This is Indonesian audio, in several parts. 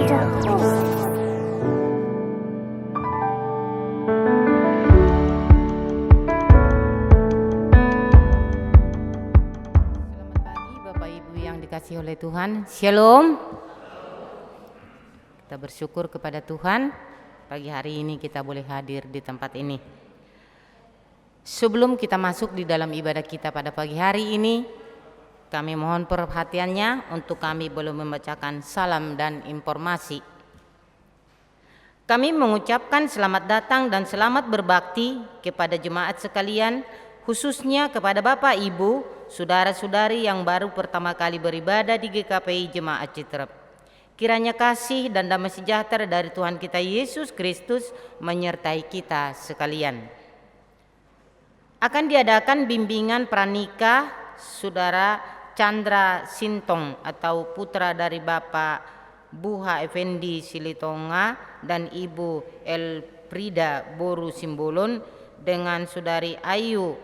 the host. Selamat pagi Bapak Ibu yang dikasihi oleh Tuhan. Shalom. Kita bersyukur kepada Tuhan, pagi hari ini kita boleh hadir di tempat ini. Sebelum kita masuk di dalam ibadah kita pada pagi hari ini, kami mohon perhatiannya untuk kami belum membacakan salam dan informasi. Kami mengucapkan selamat datang dan selamat berbakti kepada jemaat sekalian, khususnya kepada Bapak Ibu, saudara-saudari yang baru pertama kali beribadah di GKPI Jemaat Citerep. Kiranya kasih dan damai sejahtera dari Tuhan kita Yesus Kristus menyertai kita sekalian. Akan diadakan bimbingan pranikah Saudara Chandra Sintong atau putra dari Bapak Buha Effendi Silitonga dan Ibu Elfrida Boru Simbolon dengan Saudari Ayu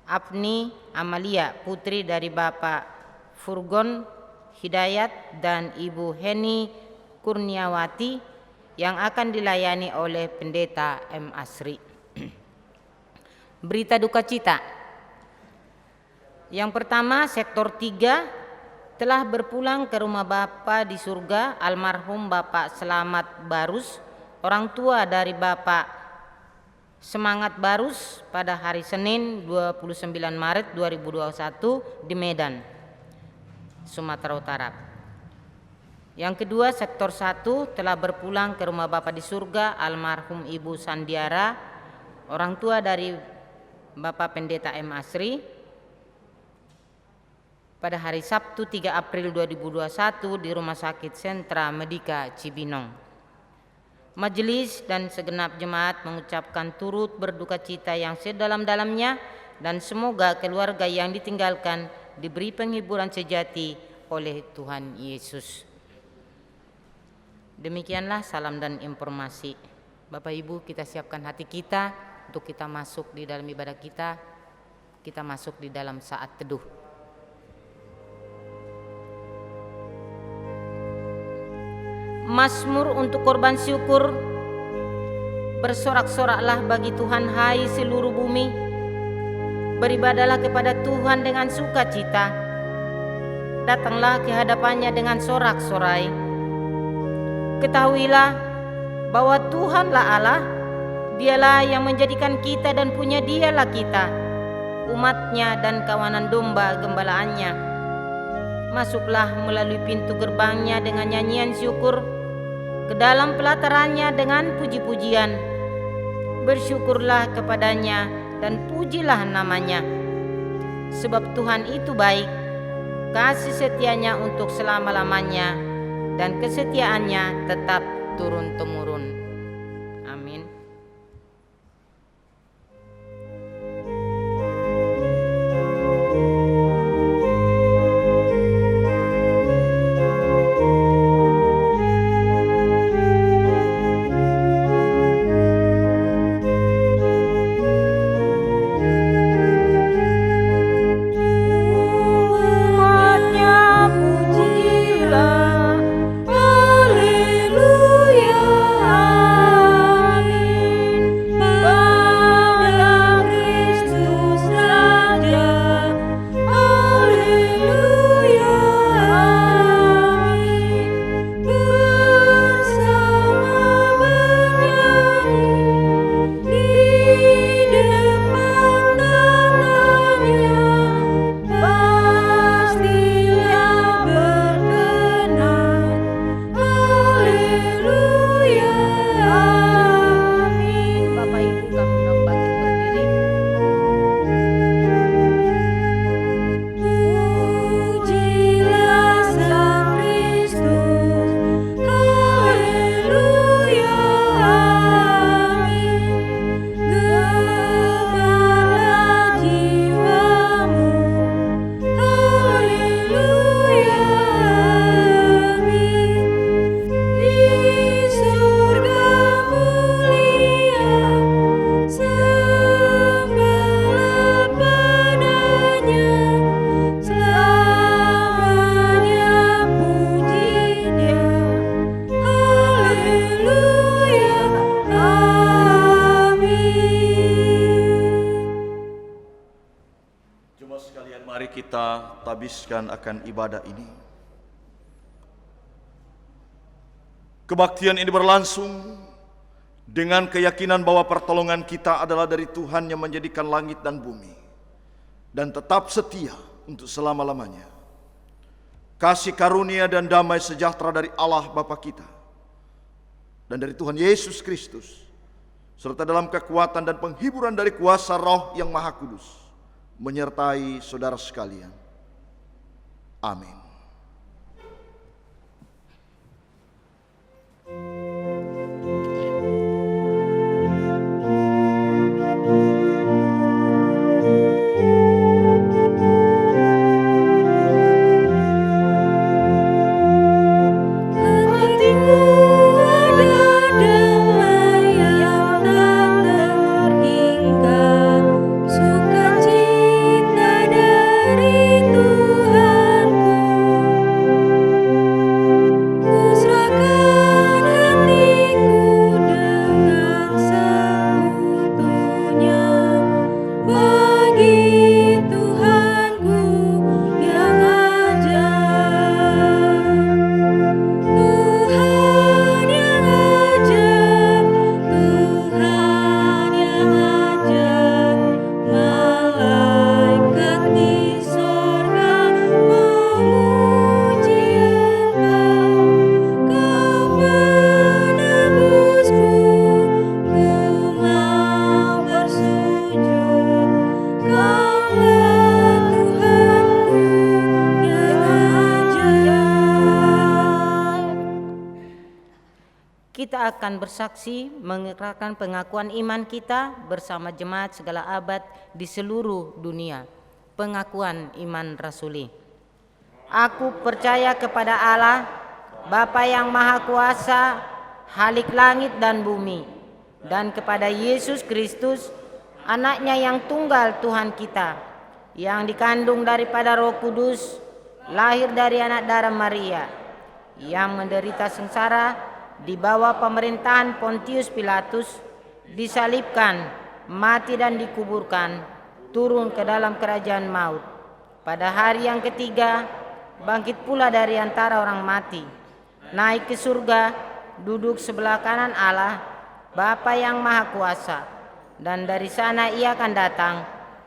Apni Amalia putri dari Bapak Furgon Hidayat dan Ibu Heni Kurniawati yang akan dilayani oleh Pendeta M. Asri. Berita duka cita. Yang pertama, sektor 3 telah berpulang ke rumah Bapa di surga almarhum Bapak Selamat Barus, orang tua dari Bapak Semangat Barus pada hari Senin 29 Maret 2021 di Medan, Sumatera Utara. Yang kedua, sektor 1 telah berpulang ke rumah Bapa di surga almarhum Ibu Sandiara, orang tua dari Bapak Pendeta M. Asri pada hari Sabtu 3 April 2021 di Rumah Sakit Sentra Medika Cibinong. Majelis dan segenap jemaat mengucapkan turut berduka cita yang sedalam-dalamnya dan semoga keluarga yang ditinggalkan diberi penghiburan sejati oleh Tuhan Yesus. Demikianlah salam dan informasi. Bapak Ibu, kita siapkan hati kita untuk kita masuk di dalam ibadah kita. Kita masuk di dalam saat teduh. Mazmur untuk korban syukur. Bersorak-soraklah bagi Tuhan hai seluruh bumi. Beribadalah kepada Tuhan dengan sukacita. Datanglah ke hadapannya dengan sorak-sorai. Ketahuilah bahwa Tuhanlah Allah. Dialah yang menjadikan kita dan punya Dialah kita, umatnya dan kawanan domba gembalaannya. Masuklah melalui pintu gerbangnya dengan nyanyian syukur, ke dalam pelatarannya dengan puji-pujian. Bersyukurlah kepadanya dan pujilah namanya. Sebab Tuhan itu baik, kasih setianya untuk selama-lamanya, dan kesetiaannya tetap turun-temurun. Amin. Haleluya. kita tabiskan akan ibadah ini. Kebaktian ini berlangsung dengan keyakinan bahwa pertolongan kita adalah dari Tuhan yang menjadikan langit dan bumi dan tetap setia untuk selama-lamanya. Kasih karunia dan damai sejahtera dari Allah Bapa kita dan dari Tuhan Yesus Kristus, serta dalam kekuatan dan penghiburan dari kuasa Roh yang Maha Kudus, menyertai saudara sekalian. Amin. Kita akan bersaksi mengikrarkan pengakuan iman kita bersama jemaat segala abad di seluruh dunia. Pengakuan iman rasuli. Aku percaya kepada Allah, Bapa yang Maha Kuasa, Khalik langit dan bumi, dan kepada Yesus Kristus, Anaknya yang tunggal Tuhan kita, yang dikandung daripada Roh Kudus, lahir dari anak darah Maria, yang menderita sengsara di bawah pemerintahan Pontius Pilatus, disalibkan, mati dan dikuburkan, turun ke dalam kerajaan maut. Pada hari yang ketiga, bangkit pula dari antara orang mati, naik ke surga, duduk sebelah kanan Allah, Bapa yang Maha Kuasa, dan dari sana Ia akan datang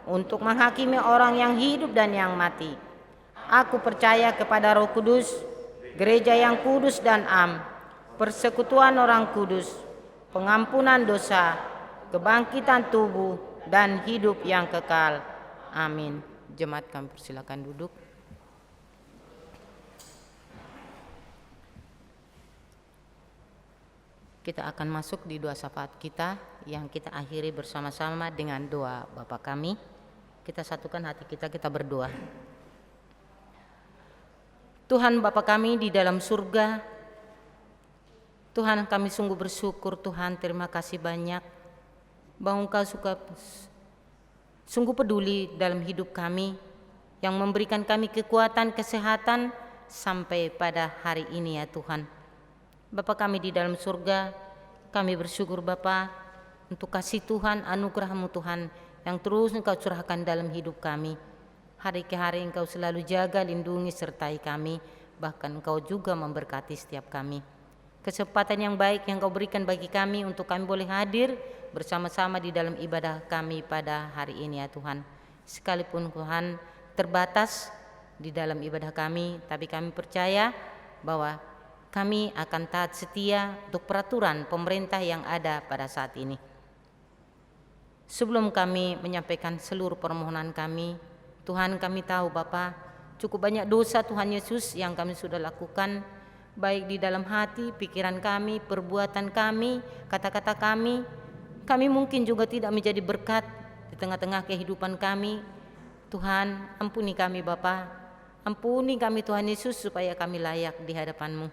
untuk menghakimi orang yang hidup dan yang mati. Aku percaya kepada Roh Kudus, gereja yang kudus dan am, persekutuan orang kudus, pengampunan dosa, kebangkitan tubuh, dan hidup yang kekal. Amin. Jemaat kami persilakan duduk. Kita akan masuk di doa syafaat kita yang kita akhiri bersama-sama dengan doa Bapa kami. Kita satukan hati kita berdoa. Tuhan Bapa kami di dalam surga, Tuhan, kami sungguh bersyukur Tuhan, terima kasih banyak bahwa Engkau sungguh peduli dalam hidup kami, yang memberikan kami kekuatan, kesehatan sampai pada hari ini ya Tuhan. Bapa kami di dalam surga, kami bersyukur Bapa untuk kasih Tuhan, anugerah-Mu Tuhan yang terus Engkau curahkan dalam hidup kami. Hari ke hari Engkau selalu jaga, lindungi, sertai kami, bahkan Engkau juga memberkati setiap kami. Kesempatan yang baik yang Kau berikan bagi kami untuk kami boleh hadir bersama-sama di dalam ibadah kami pada hari ini ya Tuhan. Sekalipun Tuhan terbatas di dalam ibadah kami, tapi kami percaya bahwa kami akan taat setia untuk peraturan pemerintah yang ada pada saat ini. Sebelum kami menyampaikan seluruh permohonan kami, Tuhan, kami tahu Bapa, cukup banyak dosa Tuhan Yesus yang kami sudah lakukan, baik di dalam hati, pikiran kami, perbuatan kami, kata-kata kami. Kami mungkin juga tidak menjadi berkat di tengah-tengah kehidupan kami. Tuhan, ampuni kami Bapa, ampuni kami Tuhan Yesus supaya kami layak di hadapan-Mu.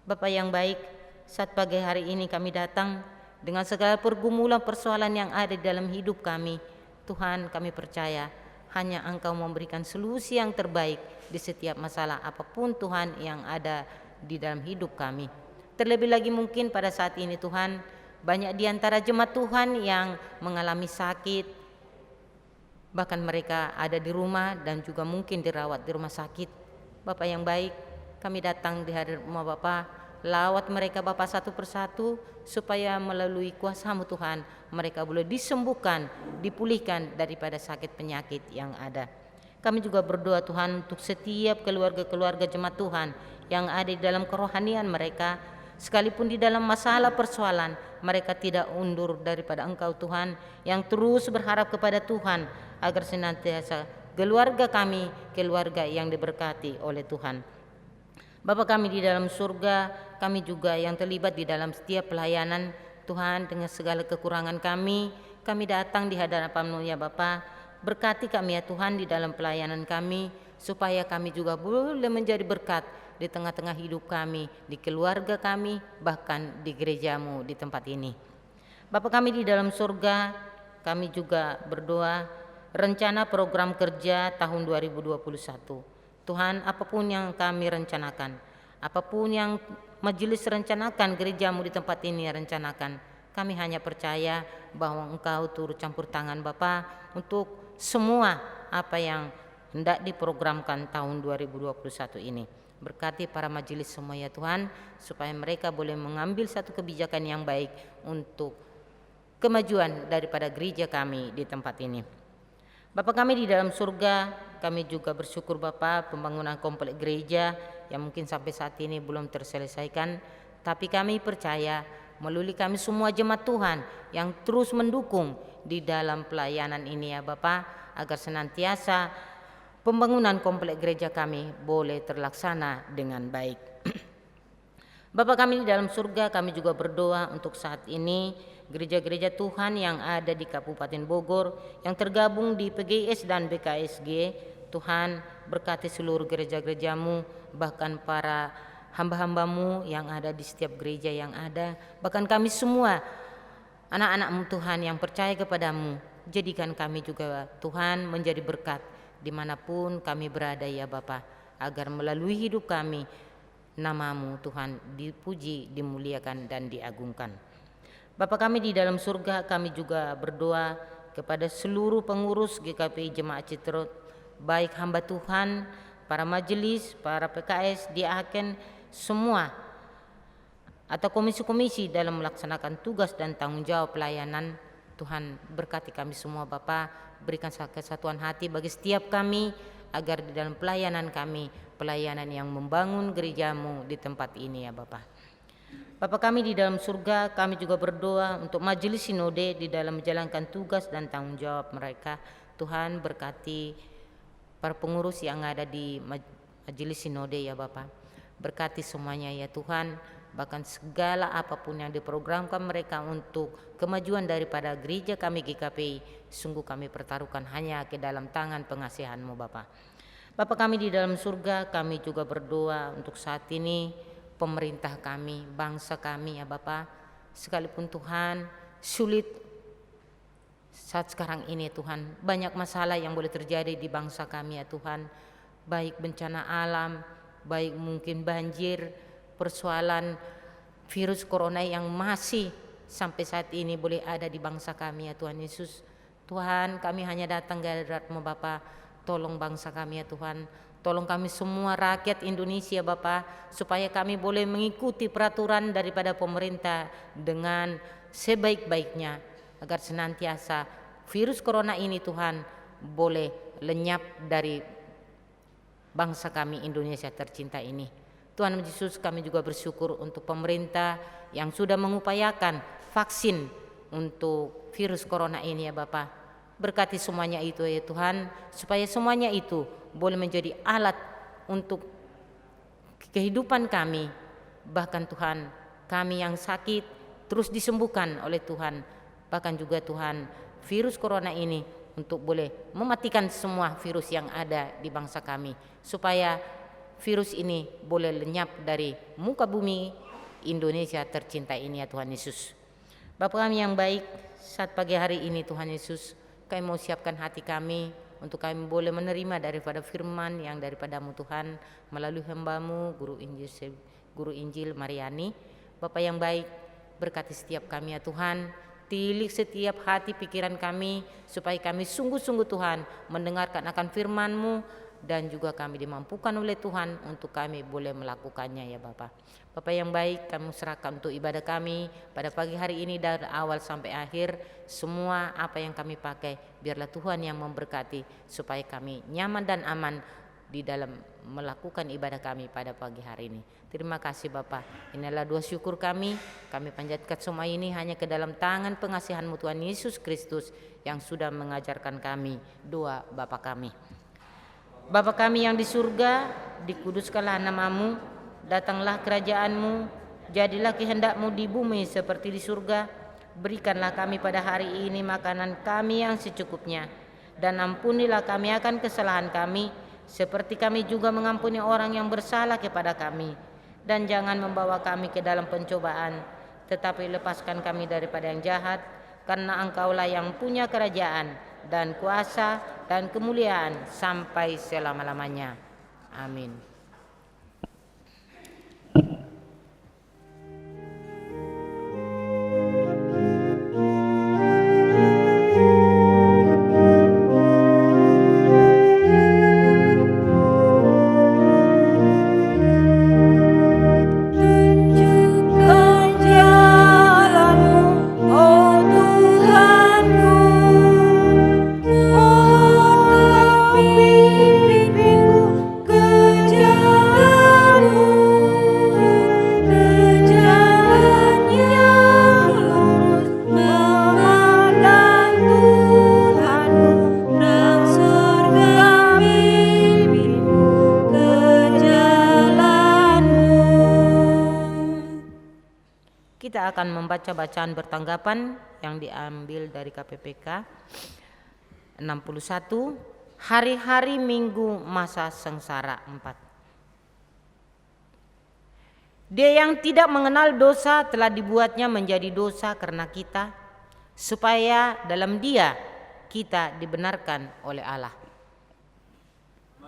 Bapa yang baik, saat pagi hari ini kami datang dengan segala pergumulan persoalan yang ada di dalam hidup kami. Tuhan, kami percaya hanya Engkau memberikan solusi yang terbaik di setiap masalah apapun Tuhan yang ada di dalam hidup kami. Terlebih lagi mungkin pada saat ini Tuhan, banyak di antara jemaat Tuhan yang mengalami sakit, bahkan mereka ada di rumah dan juga mungkin dirawat di rumah sakit. Bapak yang baik, kami datang di hadirat rumah Bapak, lawat mereka Bapak satu persatu, supaya melalui kuasa-Mu Tuhan, mereka boleh disembuhkan, dipulihkan daripada sakit penyakit yang ada. Kami juga berdoa Tuhan untuk setiap keluarga-keluarga jemaat Tuhan yang ada di dalam kerohanian mereka, sekalipun di dalam masalah persoalan, mereka tidak undur daripada Engkau Tuhan, yang terus berharap kepada Tuhan agar senantiasa keluarga kami, keluarga yang diberkati oleh Tuhan. Bapa kami di dalam surga, kami juga yang terlibat di dalam setiap pelayanan Tuhan, dengan segala kekurangan kami datang di hadapan-Mu ya Bapa. Berkati kami ya Tuhan di dalam pelayanan kami, supaya kami juga boleh menjadi berkat di tengah-tengah hidup kami, di keluarga kami, bahkan di gereja-Mu di tempat ini. Bapa kami di dalam surga, kami juga berdoa rencana program kerja tahun 2021. Tuhan, apapun yang kami rencanakan, apapun yang majelis rencanakan, gereja-Mu di tempat ini rencanakan, kami hanya percaya bahwa Engkau turut campur tangan Bapa untuk semua apa yang hendak diprogramkan tahun 2021 ini. Berkati para majelis semua ya Tuhan, supaya mereka boleh mengambil satu kebijakan yang baik untuk kemajuan daripada gereja kami di tempat ini. Bapa kami di dalam surga, kami juga bersyukur Bapa pembangunan komplek gereja yang mungkin sampai saat ini belum terselesaikan, tapi kami percaya melalui kami semua jemaat Tuhan yang terus mendukung di dalam pelayanan ini ya Bapa, agar senantiasa pembangunan komplek gereja kami boleh terlaksana dengan baik. Bapa kami di dalam surga, kami juga berdoa untuk saat ini gereja-gereja Tuhan yang ada di Kabupaten Bogor yang tergabung di PGS dan BKSG. Tuhan, berkati seluruh gereja-gereja-Mu, bahkan para hamba-hamba-Mu yang ada di setiap gereja yang ada, bahkan kami semua anak-anak-Mu Tuhan yang percaya kepada-Mu. Jadikan kami juga Tuhan menjadi berkat dimanapun kami berada ya Bapa, agar melalui hidup kami nama-Mu Tuhan dipuji, dimuliakan dan diagungkan. Bapa kami di dalam surga, kami juga berdoa kepada seluruh pengurus GKPI Jemaat Citrut, baik hamba Tuhan, para majelis, para PKS, diaken, semua atau komisi-komisi dalam melaksanakan tugas dan tanggung jawab pelayanan. Tuhan, berkati kami semua Bapa, berikan kesatuan hati bagi setiap kami, agar di dalam pelayanan kami, pelayanan yang membangun gereja-Mu di tempat ini ya Bapa. Bapa kami di dalam surga, kami juga berdoa untuk majelis sinode di dalam menjalankan tugas dan tanggung jawab mereka. Tuhan, berkati para pengurus yang ada di majelis sinode ya Bapa. Berkati semuanya ya Tuhan, bahkan segala apapun yang diprogramkan mereka untuk kemajuan daripada gereja kami GKPI, sungguh kami pertaruhkan hanya ke dalam tangan pengasihan-Mu Bapa. Bapa kami di dalam surga, kami juga berdoa untuk saat ini pemerintah kami, bangsa kami ya Bapa. Sekalipun Tuhan sulit saat sekarang ini Tuhan, banyak masalah yang boleh terjadi di bangsa kami ya Tuhan, baik bencana alam, baik mungkin banjir, persoalan virus corona yang masih sampai saat ini boleh ada di bangsa kami ya Tuhan Yesus. Tuhan, kami hanya datang ke hadirat-Mu Bapa, tolong bangsa kami ya Tuhan, tolong kami semua rakyat Indonesia Bapa, supaya kami boleh mengikuti peraturan daripada pemerintah dengan sebaik-baiknya, agar senantiasa virus corona ini Tuhan boleh lenyap dari bangsa kami Indonesia tercinta ini. Tuhan Yesus, kami juga bersyukur untuk pemerintah yang sudah mengupayakan vaksin untuk virus corona ini ya Bapa. Berkati semuanya itu ya Tuhan, supaya semuanya itu boleh menjadi alat untuk kehidupan kami. Bahkan Tuhan, kami yang sakit terus disembuhkan oleh Tuhan. Bahkan juga Tuhan, virus corona ini untuk boleh mematikan semua virus yang ada di bangsa kami, supaya virus ini boleh lenyap dari muka bumi Indonesia tercinta ini ya Tuhan Yesus. Bapa kami yang baik, saat pagi hari ini Tuhan Yesus, kami mau siapkan hati kami untuk kami boleh menerima daripada firman yang daripada-Mu Tuhan, melalui hamba-Mu Guru Injil Mariani. Bapa yang baik, berkati setiap kami ya Tuhan, Tilik setiap hati pikiran kami, supaya kami sungguh-sungguh Tuhan mendengarkan akan firman-Mu, dan juga kami dimampukan oleh Tuhan untuk kami boleh melakukannya ya Bapa. Bapa yang baik, kami serahkan untuk ibadah kami pada pagi hari ini dari awal sampai akhir. Semua apa yang kami pakai, biarlah Tuhan yang memberkati, supaya kami nyaman dan aman di dalam melakukan ibadah kami pada pagi hari ini. Terima kasih Bapa. Inilah doa syukur kami panjatkan semua ini hanya ke dalam tangan pengasihan-Mu Tuhan Yesus Kristus yang sudah mengajarkan kami doa Bapa kami. Bapa kami yang di surga, dikuduskanlah nama-Mu, datanglah kerajaan-Mu, jadilah kehendak-Mu di bumi seperti di surga. Berikanlah kami pada hari ini makanan kami yang secukupnya, dan ampunilah kami akan kesalahan kami, seperti kami juga mengampuni orang yang bersalah kepada kami. Dan jangan membawa kami ke dalam pencobaan, tetapi lepaskan kami daripada yang jahat, karena Engkaulah yang punya kerajaan dan kuasa dan kemuliaan sampai selama-lamanya. Amin. Kita akan membaca bacaan bertanggapan yang diambil dari KPPK 61, hari-hari Minggu masa sengsara 4. Dia yang tidak mengenal dosa telah dibuatnya menjadi dosa karena kita, supaya dalam Dia kita dibenarkan oleh Allah.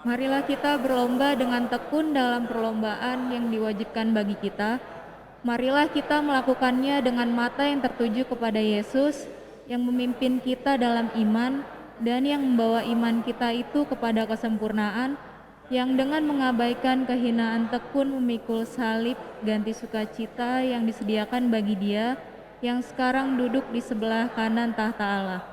Marilah kita berlomba dengan tekun dalam perlombaan yang diwajibkan bagi kita. Marilah kita melakukannya dengan mata yang tertuju kepada Yesus yang memimpin kita dalam iman dan yang membawa iman kita itu kepada kesempurnaan, yang dengan mengabaikan kehinaan tekun memikul salib ganti sukacita yang disediakan bagi Dia yang sekarang duduk di sebelah kanan tahta Allah.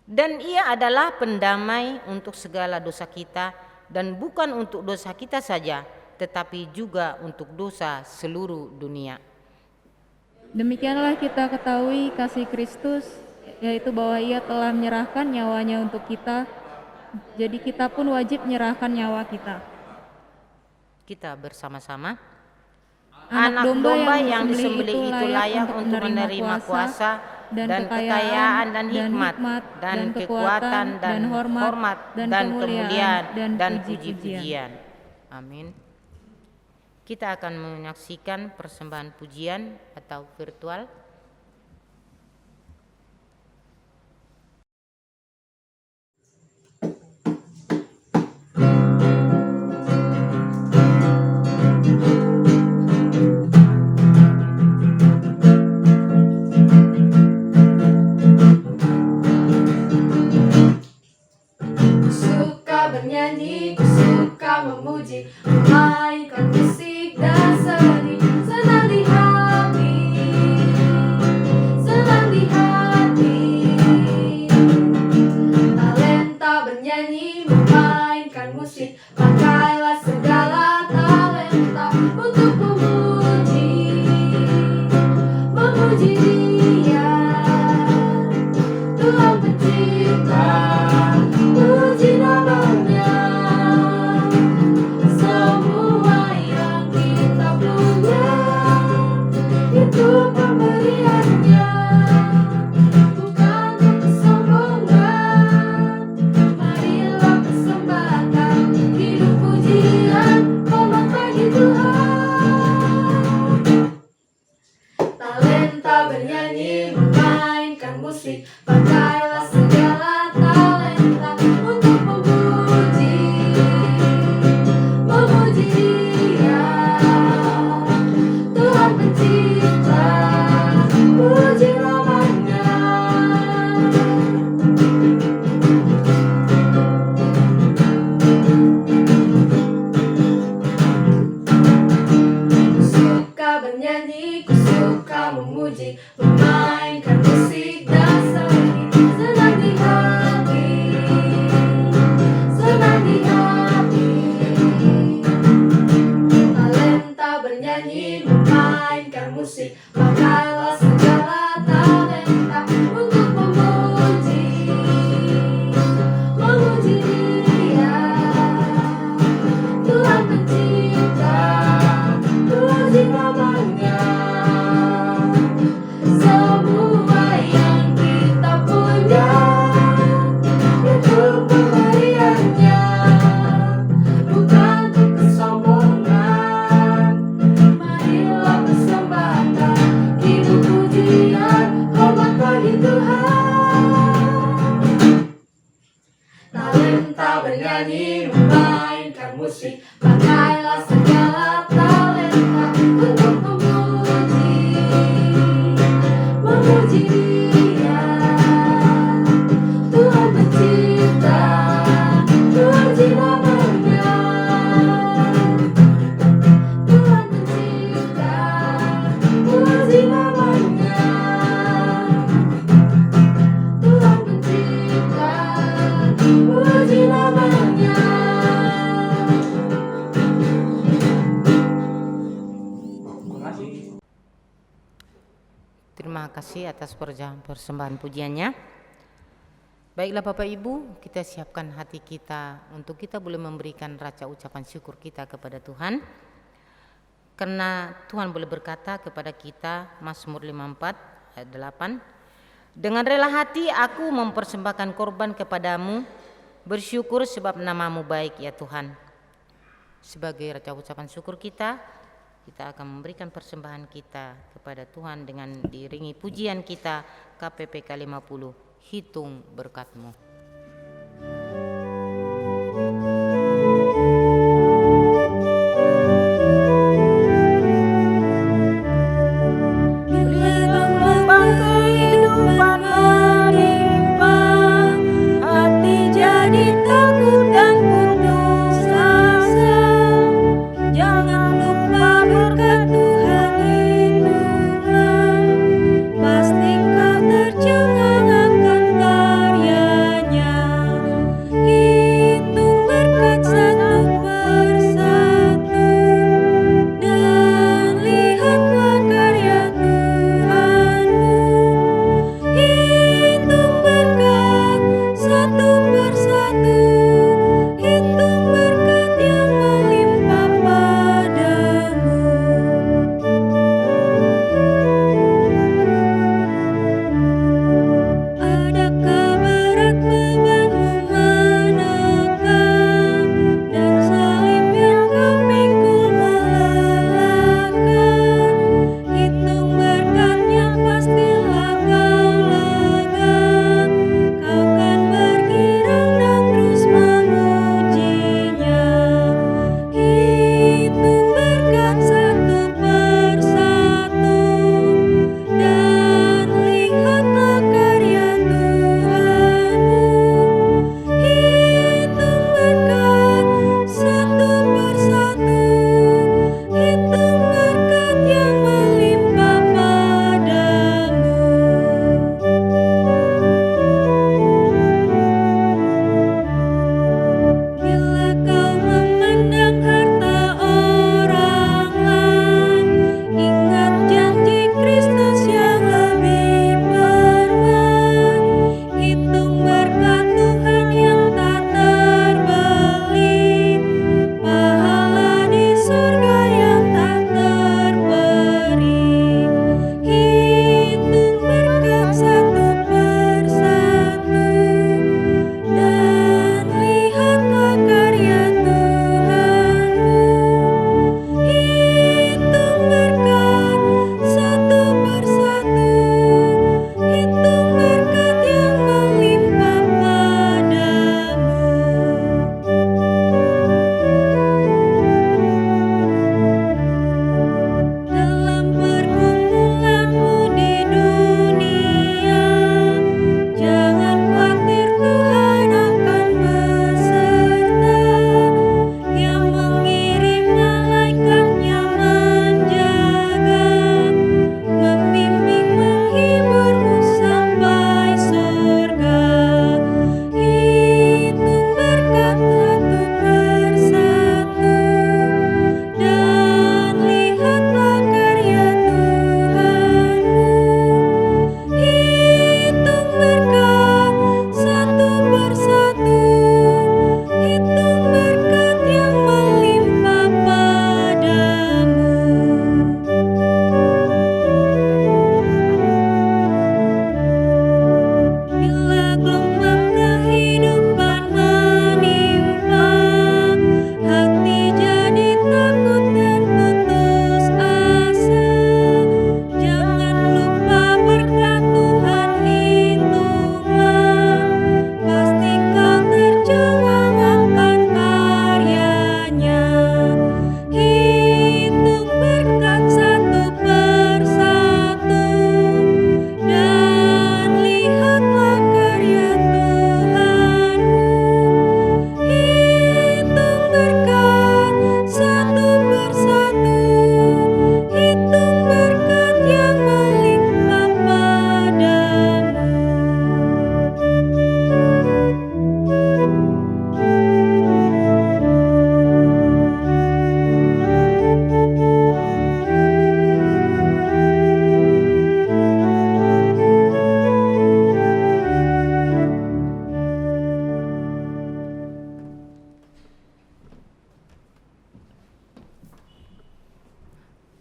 Dan Ia adalah pendamai untuk segala dosa kita, dan bukan untuk dosa kita saja, tetapi juga untuk dosa seluruh dunia. Demikianlah kita ketahui kasih Kristus, yaitu bahwa Ia telah menyerahkan nyawanya untuk kita, jadi kita pun wajib menyerahkan nyawa kita. Kita bersama-sama. Anak domba yang disembelih itu layak untuk menerima kuasa dan kekayaan dan hikmat dan kekuatan dan hormat dan kemuliaan dan puji-pujian. Amin. Kita akan menyaksikan persembahan pujian atau virtual. Suka bernyanyi, suka memuji, memainkan musik dan seni, senang di hati, senang di hati. Talenta bernyanyi, memainkan musik, pakailah segala talenta untuk memuji, memuji Dia, Tuhan pencipta. Puji nama-Nya, semua yang kita punya itu pemberian-Nya, bukan untuk kesombongan. Marilah persembahkan hidup pujian, hormat bagi Tuhan. Talenta bernyanyi, memainkan musik, pakailah segala talenta untuk memuji, memuji Dia, Tuhan pencipta. Puji bernyanyi, memainkan musik. Pakailah segala talenta untuk memuji Dia. Tuhan pencipta, puji namanya. Tuhan pencipta, puji namanya. Tuhan pencipta, puji namanya. Terima kasih atas persembahan pujiannya. Baiklah Bapak Ibu, kita siapkan hati kita untuk kita boleh memberikan raca ucapan syukur kita kepada Tuhan. Karena Tuhan boleh berkata kepada kita, Mazmur 54 ayat 8, dengan rela hati aku mempersembahkan korban kepadamu, bersyukur sebab namamu baik ya Tuhan. Sebagai raca ucapan syukur kita akan memberikan persembahan kita kepada Tuhan dengan diiringi pujian kita KPPK 50, hitung berkat-Mu. Pasti kau tercengang akan karya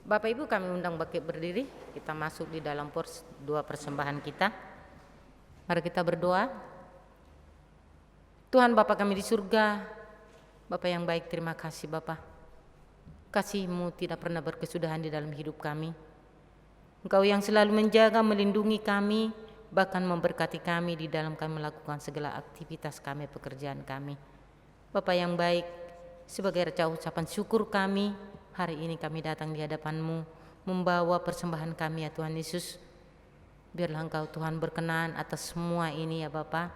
Bapak Ibu, kami undang bangkit berdiri. Kita masuk di dalam dua persembahan kita. Mari kita berdoa. Tuhan Bapa kami di surga, Bapa yang baik, terima kasih Bapa. Kasih-Mu tidak pernah berkesudahan di dalam hidup kami. Engkau yang selalu menjaga, melindungi kami, bahkan memberkati kami di dalam kami melakukan segala aktivitas kami, pekerjaan kami. Bapa yang baik, sebagai rasa ucapan syukur kami, hari ini kami datang di hadapan-Mu, membawa persembahan kami ya Tuhan Yesus. Biarlah Engkau Tuhan berkenan atas semua ini ya Bapa.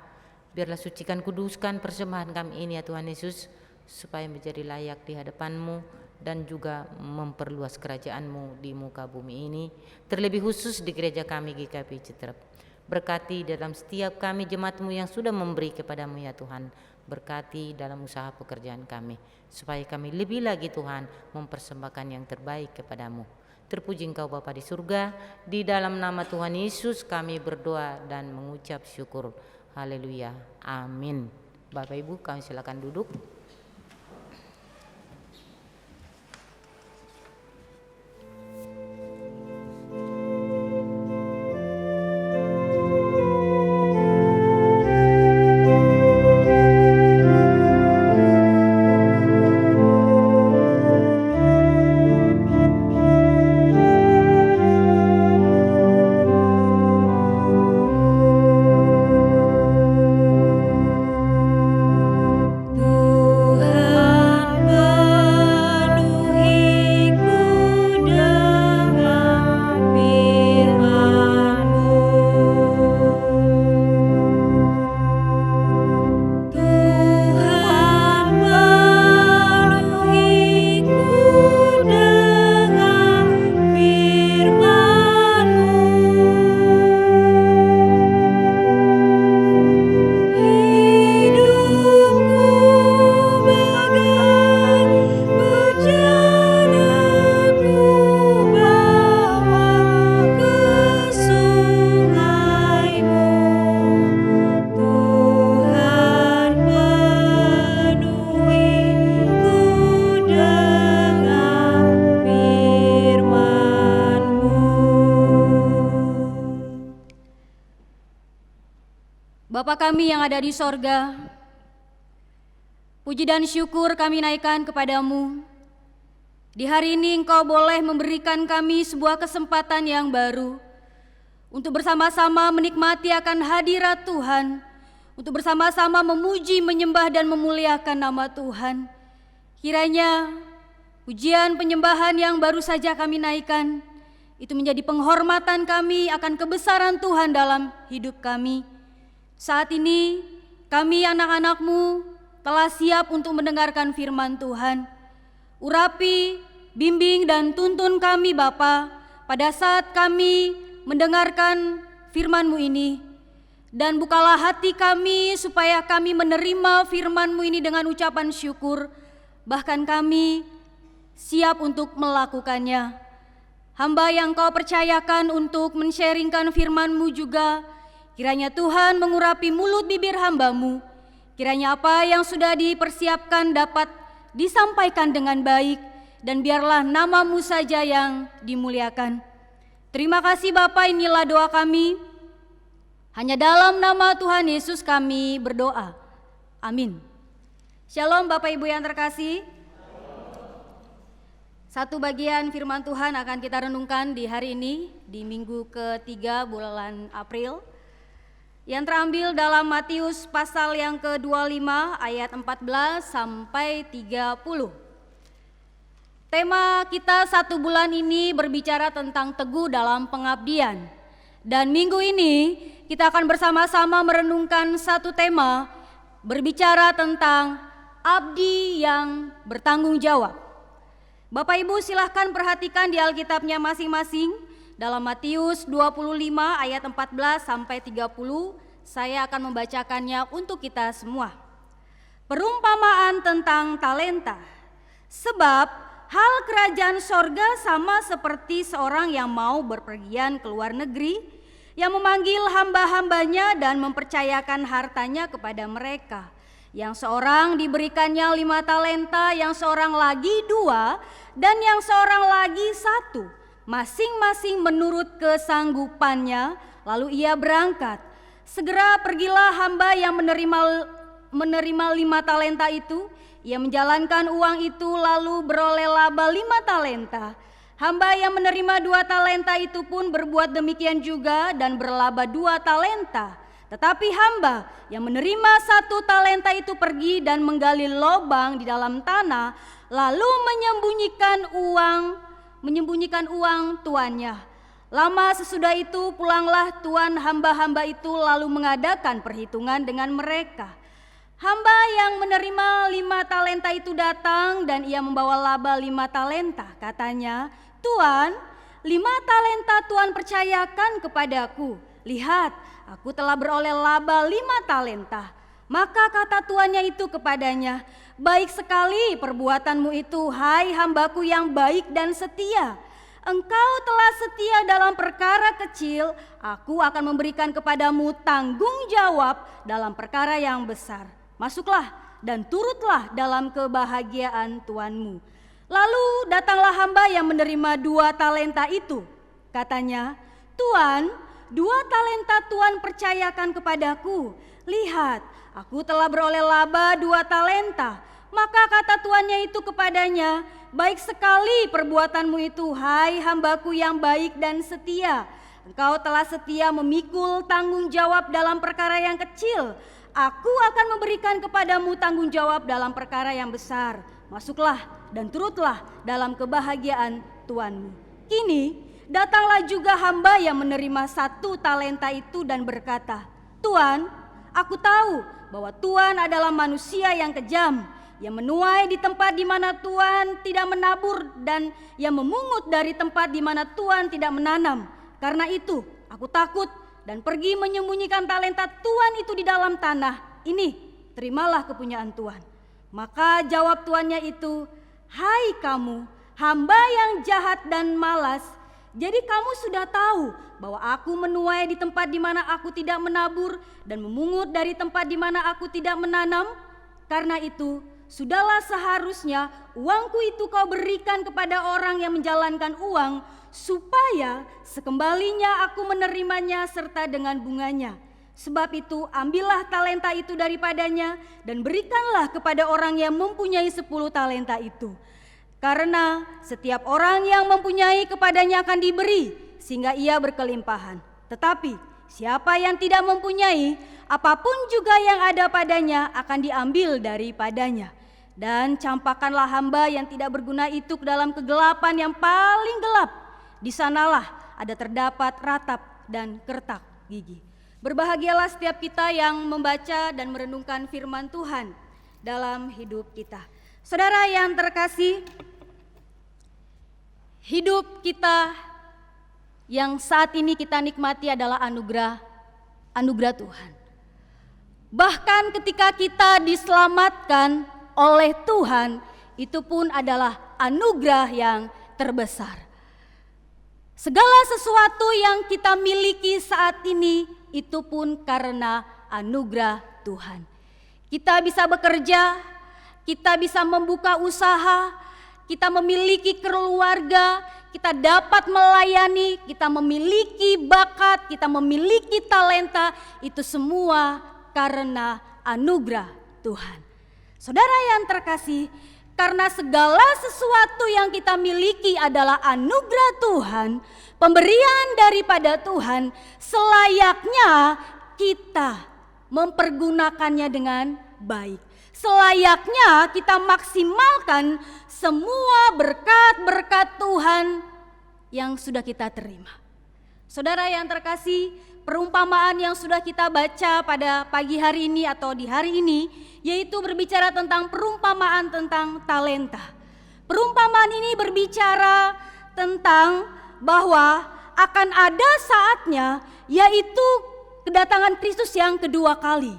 Biarlah sucikan, kuduskan persembahan kami ini ya Tuhan Yesus, supaya menjadi layak di hadapan-Mu dan juga memperluas kerajaan-Mu di muka bumi ini, terlebih khusus di gereja kami GKP Citerep. Berkati dalam setiap kami jemaat-Mu yang sudah memberi kepada-Mu ya Tuhan. Berkati dalam usaha pekerjaan kami, supaya kami lebih lagi Tuhan mempersembahkan yang terbaik kepada-Mu. Terpuji Engkau Bapa di surga, di dalam nama Tuhan Yesus kami berdoa dan mengucap syukur. Haleluya, amin. Bapak Ibu, kami silakan duduk. Bapa kami yang ada di sorga, puji dan syukur kami naikkan kepadamu. Di hari ini Engkau boleh memberikan kami sebuah kesempatan yang baru untuk bersama-sama menikmati akan hadirat Tuhan, untuk bersama-sama memuji, menyembah dan memuliakan nama Tuhan. Kiranya pujian penyembahan yang baru saja kami naikkan itu menjadi penghormatan kami akan kebesaran Tuhan dalam hidup kami. Saat ini kami anak-anak-Mu telah siap untuk mendengarkan firman Tuhan. Urapi, bimbing dan tuntun kami Bapa pada saat kami mendengarkan firman-Mu ini. Dan bukalah hati kami supaya kami menerima firman-Mu ini dengan ucapan syukur. Bahkan kami siap untuk melakukannya. Hamba yang Kau percayakan untuk men-sharingkan firman-Mu juga, kiranya Tuhan mengurapi mulut bibir hamba-Mu. Kiranya apa yang sudah dipersiapkan dapat disampaikan dengan baik, dan biarlah nama-Mu saja yang dimuliakan. Terima kasih Bapa, inilah doa kami. Hanya dalam nama Tuhan Yesus kami berdoa. Amin. Shalom Bapak Ibu yang terkasih. Satu bagian firman Tuhan akan kita renungkan di hari ini, di minggu ketiga bulan April, yang terambil dalam Matius pasal yang ke-25 ayat 14 sampai 30. Tema kita satu bulan ini berbicara tentang teguh dalam pengabdian. Dan minggu ini kita akan bersama-sama merenungkan satu tema berbicara tentang abdi yang bertanggung jawab. Bapak Ibu silahkan perhatikan di Alkitabnya masing-masing. Dalam Matius 25 ayat 14 sampai 30, saya akan membacakannya untuk kita semua. Perumpamaan tentang talenta. Sebab hal kerajaan sorga sama seperti seorang yang mau berpergian ke luar negeri, yang memanggil hamba-hambanya dan mempercayakan hartanya kepada mereka. Yang seorang diberikannya 5 talenta, yang seorang lagi 2, dan yang seorang lagi 1, masing-masing menurut kesanggupannya. Lalu ia berangkat. Segera pergilah hamba yang menerima 5 talenta itu. Ia menjalankan uang itu lalu beroleh laba 5 talenta. Hamba yang menerima 2 talenta itu pun berbuat demikian juga dan berlaba 2 talenta. Tetapi hamba yang menerima 1 talenta itu pergi dan menggali lubang di dalam tanah, lalu menyembunyikan uang tuannya. Lama sesudah itu pulanglah tuan hamba-hamba itu lalu mengadakan perhitungan dengan mereka. Hamba yang menerima 5 talenta itu datang dan ia membawa laba 5 talenta. Katanya, "Tuan, 5 talenta Tuan percayakan kepadaku. Lihat, aku telah beroleh laba 5 talenta." Maka kata tuannya itu kepadanya, "Baik sekali perbuatanmu itu, hai hambaku yang baik dan setia. Engkau telah setia dalam perkara kecil, aku akan memberikan kepadamu tanggung jawab dalam perkara yang besar. Masuklah dan turutlah dalam kebahagiaan tuanmu." Lalu datanglah hamba yang menerima 2 talenta itu. Katanya, "Tuan, 2 talenta Tuan percayakan kepadaku. Lihat, aku telah beroleh laba 2 talenta." Maka kata tuannya itu kepadanya, "Baik sekali perbuatanmu itu, hai hambaku yang baik dan setia. Engkau telah setia memikul tanggung jawab dalam perkara yang kecil. Aku akan memberikan kepadamu tanggung jawab dalam perkara yang besar. Masuklah dan turutlah dalam kebahagiaan tuanmu." Kini datanglah juga hamba yang menerima 1 talenta itu dan berkata, "Tuan, aku tahu bahwa Tuan adalah manusia yang kejam, yang menuai di tempat di mana Tuan tidak menabur dan yang memungut dari tempat di mana Tuan tidak menanam. Karena itu aku takut dan pergi menyembunyikan talenta Tuan itu di dalam tanah. Ini, terimalah kepunyaan Tuan." Maka jawab tuannya itu, "Hai kamu, hamba yang jahat dan malas, jadi kamu sudah tahu bahwa aku menuai di tempat di mana aku tidak menabur dan memungut dari tempat di mana aku tidak menanam. Karena itu, sudahlah seharusnya uangku itu kau berikan kepada orang yang menjalankan uang, supaya sekembalinya aku menerimanya serta dengan bunganya. Sebab itu ambillah talenta itu daripadanya dan berikanlah kepada orang yang mempunyai 10 talenta itu. Karena setiap orang yang mempunyai kepadanya akan diberi sehingga ia berkelimpahan. Tetapi siapa yang tidak mempunyai, apapun juga yang ada padanya akan diambil daripadanya. Dan campakkanlah hamba yang tidak berguna itu ke dalam kegelapan yang paling gelap. Di sanalah ada terdapat ratap dan kertak gigi." Berbahagialah setiap kita yang membaca dan merenungkan firman Tuhan dalam hidup kita. Saudara yang terkasih, hidup kita yang saat ini kita nikmati adalah anugerah Tuhan. Bahkan ketika kita diselamatkan oleh Tuhan, itu pun adalah anugerah yang terbesar. Segala sesuatu yang kita miliki saat ini itu pun karena anugerah Tuhan. Kita bisa bekerja, kita bisa membuka usaha, kita memiliki keluarga, kita dapat melayani, kita memiliki bakat, kita memiliki talenta, itu semua karena anugerah Tuhan. Saudara yang terkasih, karena segala sesuatu yang kita miliki adalah anugerah Tuhan, pemberian daripada Tuhan, selayaknya kita mempergunakannya dengan baik. Selayaknya kita maksimalkan semua berkat-berkat Tuhan yang sudah kita terima. Saudara yang terkasih, perumpamaan yang sudah kita baca pada pagi hari ini atau di hari ini, yaitu berbicara tentang perumpamaan tentang talenta. Perumpamaan ini berbicara tentang bahwa akan ada saatnya, yaitu kedatangan Kristus yang kedua kali.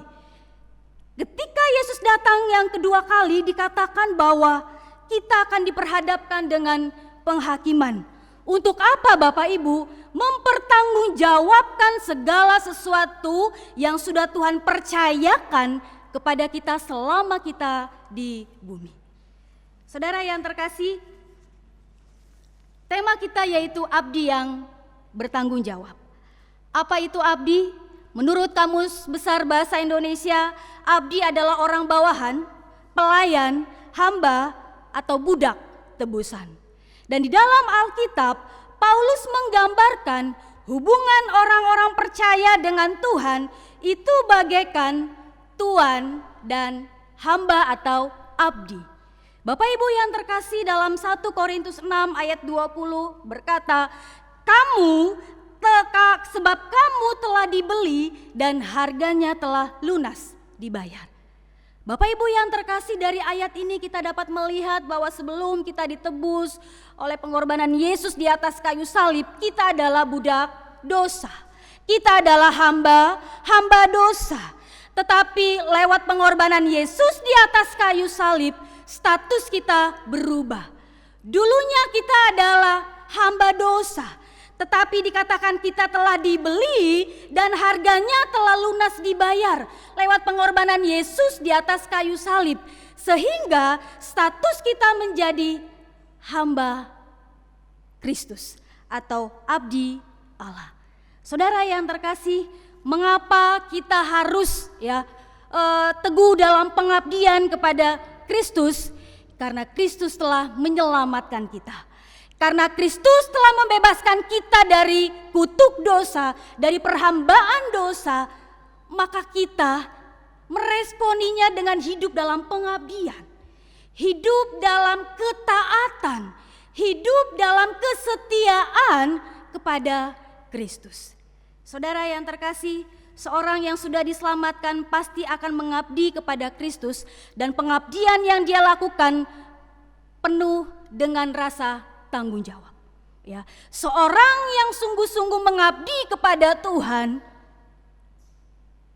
Ketika Yesus datang yang kedua kali, dikatakan bahwa kita akan diperhadapkan dengan penghakiman. Untuk apa Bapak Ibu? Mempertanggungjawabkan segala sesuatu yang sudah Tuhan percayakan kepada kita selama kita di bumi. Saudara yang terkasih, tema kita yaitu abdi yang bertanggung jawab. Apa itu abdi? Menurut Kamus Besar Bahasa Indonesia, abdi adalah orang bawahan, pelayan, hamba, atau budak tebusan. Dan di dalam Alkitab, Paulus menggambarkan hubungan orang-orang percaya dengan Tuhan itu bagaikan tuan dan hamba atau abdi. Bapak Ibu yang terkasih, dalam 1 Korintus 6 ayat 20 berkata, sebab kamu telah dibeli dan harganya telah lunas dibayar. Bapak Ibu yang terkasih, dari ayat ini kita dapat melihat bahwa sebelum kita ditebus oleh pengorbanan Yesus di atas kayu salib, kita adalah budak dosa. Kita adalah hamba dosa. Tetapi lewat pengorbanan Yesus di atas kayu salib, status kita berubah. Dulunya kita adalah hamba dosa, tetapi dikatakan kita telah dibeli dan harganya telah lunas dibayar lewat pengorbanan Yesus di atas kayu salib. Sehingga status kita menjadi hamba Kristus atau abdi Allah. Saudara yang terkasih, mengapa kita harus teguh dalam pengabdian kepada Kristus? Karena Kristus telah menyelamatkan kita. Karena Kristus telah membebaskan kita dari kutuk dosa, dari perhambaan dosa, maka kita meresponinya dengan hidup dalam pengabdian, hidup dalam ketaatan, hidup dalam kesetiaan kepada Kristus. Saudara yang terkasih, seorang yang sudah diselamatkan pasti akan mengabdi kepada Kristus, dan pengabdian yang dia lakukan penuh dengan rasa tanggung jawab. Ya, seorang yang sungguh-sungguh mengabdi kepada Tuhan,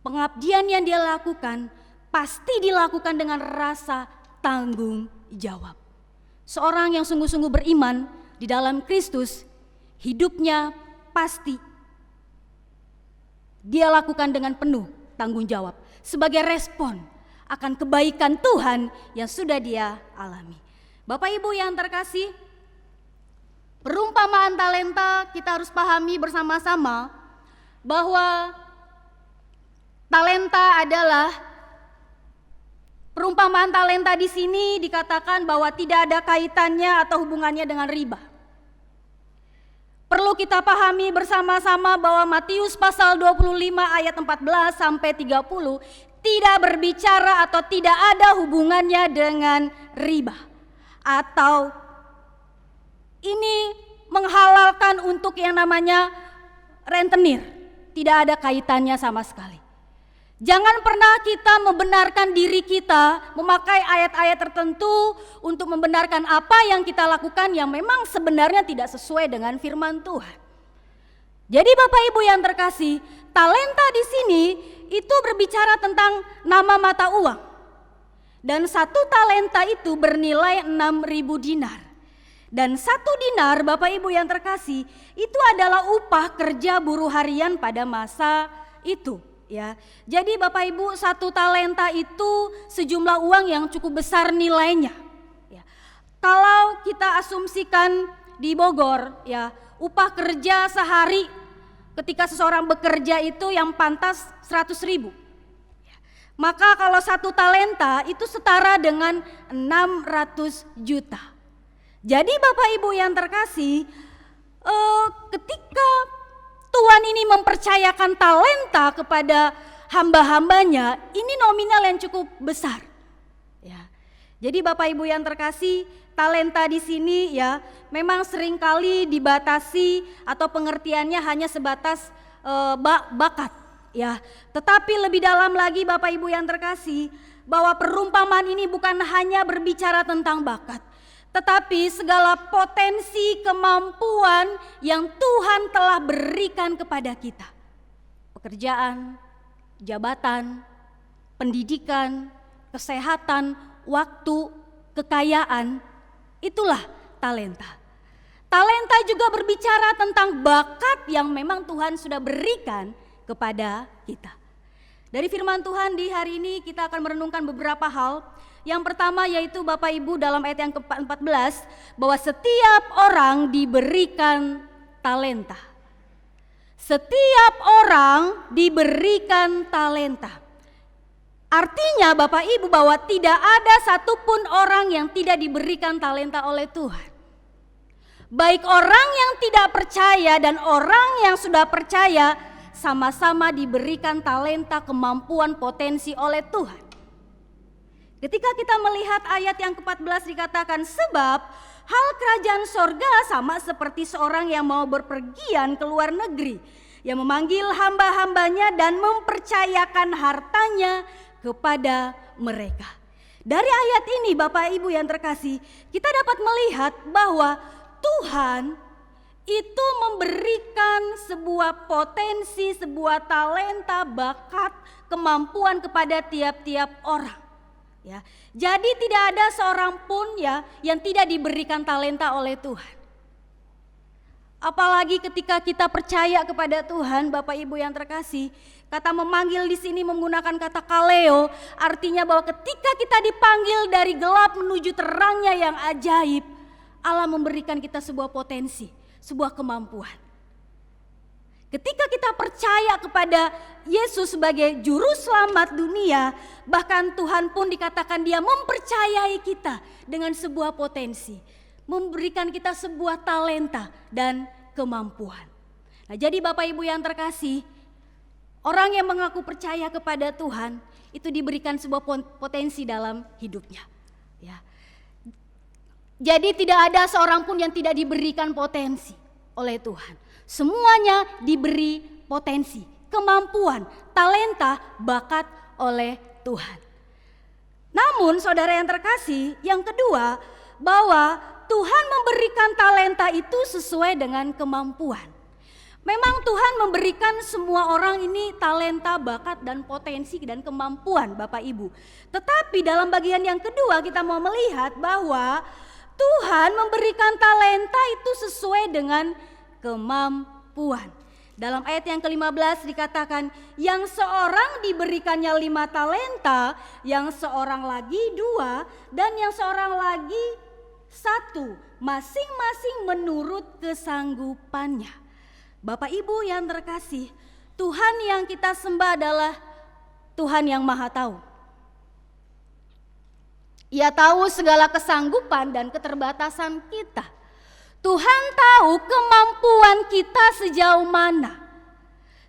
pengabdian yang dia lakukan pasti dilakukan dengan rasa tanggung jawab. Seorang yang sungguh-sungguh beriman di dalam Kristus, hidupnya pasti dia lakukan dengan penuh tanggung jawab sebagai respon akan kebaikan Tuhan yang sudah dia alami. Bapak Ibu yang terkasih, perumpamaan talenta kita harus pahami bersama-sama bahwa talenta adalah, perumpamaan talenta di sini dikatakan bahwa tidak ada kaitannya atau hubungannya dengan riba. Perlu kita pahami bersama-sama bahwa Matius pasal 25 ayat 14 sampai 30 tidak berbicara atau tidak ada hubungannya dengan riba. Atau ini menghalalkan untuk yang namanya rentenir. Tidak ada kaitannya sama sekali. Jangan pernah kita membenarkan diri kita memakai ayat-ayat tertentu untuk membenarkan apa yang kita lakukan yang memang sebenarnya tidak sesuai dengan firman Tuhan. Jadi Bapak Ibu yang terkasih, talenta di sini itu berbicara tentang nama mata uang. Dan satu talenta itu bernilai 6.000 dinar. Dan satu dinar, Bapak Ibu yang terkasih, itu adalah upah kerja buruh harian pada masa itu. Ya, jadi Bapak Ibu, satu talenta itu sejumlah uang yang cukup besar nilainya. Ya, kalau kita asumsikan di Bogor, ya upah kerja sehari ketika seseorang bekerja itu yang pantas 100.000. Ya, maka kalau satu talenta itu setara dengan 600 juta. Jadi Bapak Ibu yang terkasih, ketika Tuhan ini mempercayakan talenta kepada hamba-hambanya, ini nominal yang cukup besar. Ya. Jadi Bapak Ibu yang terkasih, talenta di sini ya memang seringkali dibatasi atau pengertiannya hanya sebatas bakat. Ya. Tetapi lebih dalam lagi Bapak Ibu yang terkasih, bahwa perumpamaan ini bukan hanya berbicara tentang bakat, tetapi segala potensi kemampuan yang Tuhan telah berikan kepada kita. Pekerjaan, jabatan, pendidikan, kesehatan, waktu, kekayaan, itulah talenta. Talenta juga berbicara tentang bakat yang memang Tuhan sudah berikan kepada kita. Dari firman Tuhan di hari ini kita akan merenungkan beberapa hal. Yang pertama yaitu Bapak Ibu dalam ayat yang ke-14 bahwa setiap orang diberikan talenta. Setiap orang diberikan talenta. Artinya Bapak Ibu bahwa tidak ada satupun orang yang tidak diberikan talenta oleh Tuhan. Baik orang yang tidak percaya dan orang yang sudah percaya sama-sama diberikan talenta, kemampuan, potensi oleh Tuhan. Ketika kita melihat ayat yang ke-14 dikatakan sebab hal kerajaan sorga sama seperti seorang yang mau berpergian ke luar negeri, yang memanggil hamba-hambanya dan mempercayakan hartanya kepada mereka. Dari ayat ini Bapak Ibu yang terkasih, kita dapat melihat bahwa Tuhan itu memberikan sebuah potensi, sebuah talenta, bakat, kemampuan kepada tiap-tiap orang. Ya, jadi tidak ada seorang pun ya yang tidak diberikan talenta oleh Tuhan. Apalagi ketika kita percaya kepada Tuhan, Bapak Ibu yang terkasih, kata memanggil di sini menggunakan kata kaleo, artinya bahwa ketika kita dipanggil dari gelap menuju terangnya yang ajaib, Allah memberikan kita sebuah potensi, sebuah kemampuan. Ketika kita percaya kepada Yesus sebagai juru selamat dunia, bahkan Tuhan pun dikatakan dia mempercayai kita dengan sebuah potensi, memberikan kita sebuah talenta dan kemampuan. Nah, jadi Bapak Ibu yang terkasih, orang yang mengaku percaya kepada Tuhan itu diberikan sebuah potensi dalam hidupnya. Ya. Jadi tidak ada seorang pun yang tidak diberikan potensi oleh Tuhan. Semuanya diberi potensi, kemampuan, talenta, bakat oleh Tuhan. Namun saudara yang terkasih, yang kedua bahwa Tuhan memberikan talenta itu sesuai dengan kemampuan. Memang Tuhan memberikan semua orang ini talenta, bakat dan potensi dan kemampuan Bapak Ibu. Tetapi dalam bagian yang kedua kita mau melihat bahwa Tuhan memberikan talenta itu sesuai dengan kemampuan. Dalam ayat yang ke-15 dikatakan yang seorang diberikannya 5 talenta, yang seorang lagi 2 dan yang seorang lagi 1, masing-masing menurut kesanggupannya. Bapak Ibu yang terkasih, Tuhan yang kita sembah adalah Tuhan yang Maha Tahu. Ia tahu segala kesanggupan dan keterbatasan kita. Tuhan tahu kemampuan kita sejauh mana.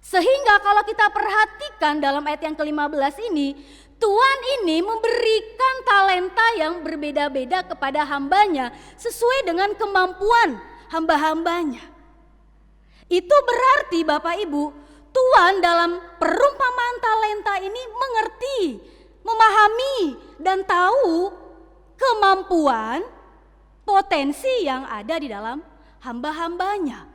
Sehingga kalau kita perhatikan dalam ayat yang ke-15 ini, Tuhan ini memberikan talenta yang berbeda-beda kepada hambanya sesuai dengan kemampuan hamba-hambanya. Itu berarti Bapak Ibu, Tuhan dalam perumpamaan talenta ini mengerti, memahami dan tahu kemampuan, potensi yang ada di dalam hamba-hambanya.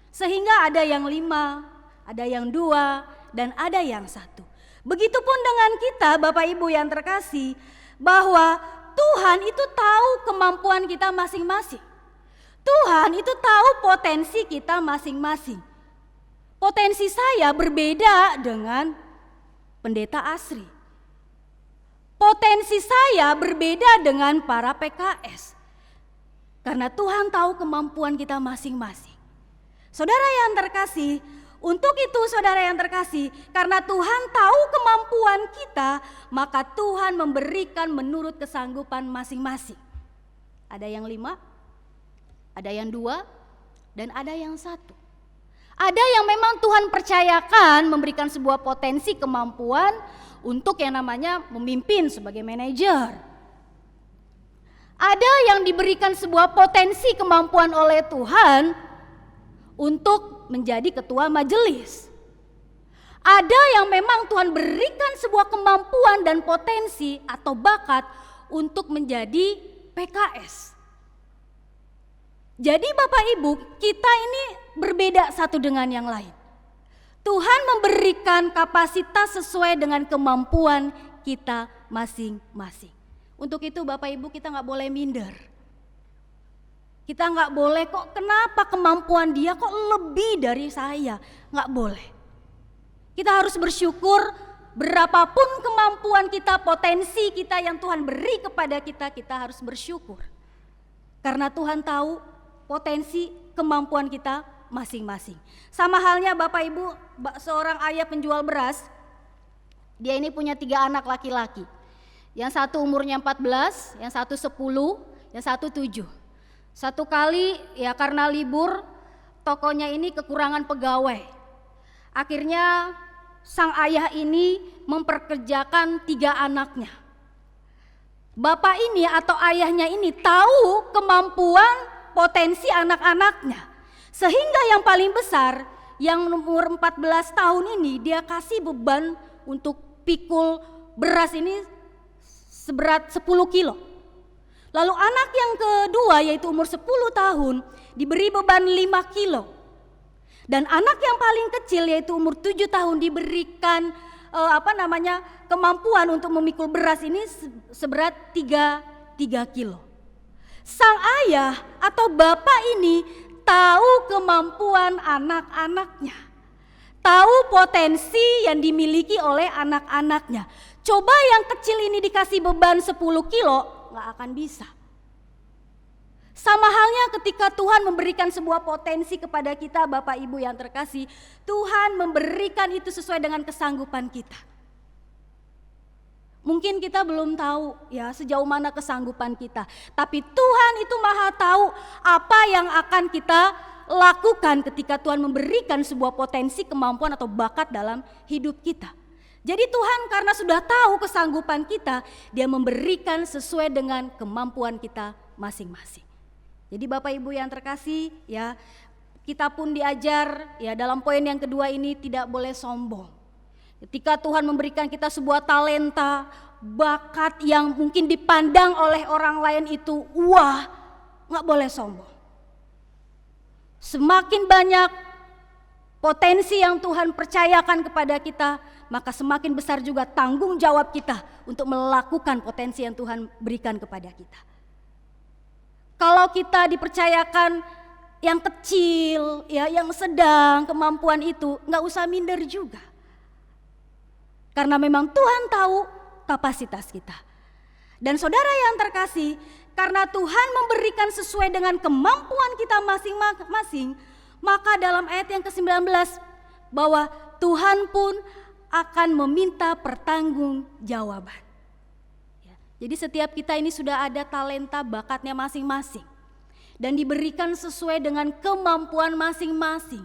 Sehingga ada yang 5, ada yang 2, dan ada yang 1. Begitupun dengan kita Bapak Ibu yang terkasih, bahwa Tuhan itu tahu kemampuan kita masing-masing. Tuhan itu tahu potensi kita masing-masing. Potensi saya berbeda dengan pendeta Asri. Potensi saya berbeda dengan para PKS. Karena Tuhan tahu kemampuan kita masing-masing. Saudara yang terkasih, untuk itu saudara yang terkasih, karena Tuhan tahu kemampuan kita, maka Tuhan memberikan menurut kesanggupan masing-masing. Ada yang 5, ada yang 2, dan ada yang 1. Ada yang memang Tuhan percayakan memberikan sebuah potensi kemampuan untuk yang namanya memimpin sebagai manajer. Ada yang diberikan sebuah potensi kemampuan oleh Tuhan untuk menjadi ketua majelis. Ada yang memang Tuhan berikan sebuah kemampuan dan potensi atau bakat untuk menjadi PKS. Jadi Bapak Ibu, kita ini berbeda satu dengan yang lain. Tuhan memberikan kapasitas sesuai dengan kemampuan kita masing-masing. Untuk itu Bapak Ibu kita gak boleh minder. Kita gak boleh kok kenapa kemampuan dia kok lebih dari saya. Gak boleh. Kita harus bersyukur berapapun kemampuan kita, potensi kita yang Tuhan beri kepada kita, kita harus bersyukur. Karena Tuhan tahu potensi kemampuan kita masing-masing. Sama halnya Bapak Ibu, seorang ayah penjual beras, dia ini punya 3 anak laki-laki. Yang satu umurnya 14, yang satu 10, yang satu 7. Satu kali ya karena libur, tokonya ini kekurangan pegawai. Akhirnya sang ayah ini memperkerjakan 3 anaknya. Bapak ini atau ayahnya ini tahu kemampuan potensi anak-anaknya. Sehingga yang paling besar, yang umur 14 tahun ini dia kasih beban untuk pikul beras ini seberat 10 kilo. Lalu anak yang kedua yaitu umur 10 tahun diberi beban 5 kilo. Dan anak yang paling kecil yaitu umur 7 tahun diberikan kemampuan untuk memikul beras ini seberat 3 kilo. Sang ayah atau bapak ini tahu kemampuan anak-anaknya. Tahu potensi yang dimiliki oleh anak-anaknya. Coba yang kecil ini dikasih beban 10 kilo, gak akan bisa. Sama halnya ketika Tuhan memberikan sebuah potensi kepada kita, Bapak Ibu yang terkasih, Tuhan memberikan itu sesuai dengan kesanggupan kita. Mungkin kita belum tahu ya sejauh mana kesanggupan kita, tapi Tuhan itu Maha tahu apa yang akan kita lakukan ketika Tuhan memberikan sebuah potensi, kemampuan atau bakat dalam hidup kita. Jadi Tuhan karena sudah tahu kesanggupan kita, Dia memberikan sesuai dengan kemampuan kita masing-masing. Jadi Bapak Ibu yang terkasih ya, kita pun diajar ya dalam poin yang kedua ini tidak boleh sombong. Ketika Tuhan memberikan kita sebuah talenta, bakat yang mungkin dipandang oleh orang lain itu wah, gak boleh sombong. Semakin banyak potensi yang Tuhan percayakan kepada kita, maka semakin besar juga tanggung jawab kita untuk melakukan potensi yang Tuhan berikan kepada kita. Kalau kita dipercayakan yang kecil, ya, yang sedang kemampuan itu, gak usah minder juga. Karena memang Tuhan tahu kapasitas kita. Dan saudara yang terkasih, karena Tuhan memberikan sesuai dengan kemampuan kita masing-masing, maka dalam ayat yang ke-19 bahwa Tuhan pun akan meminta pertanggungjawaban. Ya, jadi setiap kita ini sudah ada talenta bakatnya masing-masing dan diberikan sesuai dengan kemampuan masing-masing.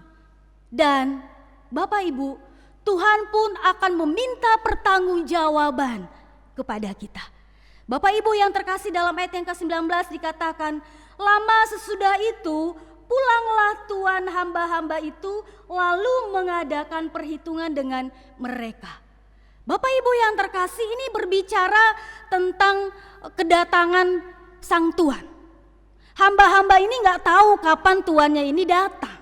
Dan Bapak Ibu, Tuhan pun akan meminta pertanggungjawaban kepada kita. Bapak Ibu yang terkasih, dalam ayat yang ke-19 dikatakan, lama sesudah itu pulanglah tuan hamba-hamba itu lalu mengadakan perhitungan dengan mereka. Bapak Ibu yang terkasih, ini berbicara tentang kedatangan sang tuan. Hamba-hamba ini gak tahu kapan tuannya ini datang.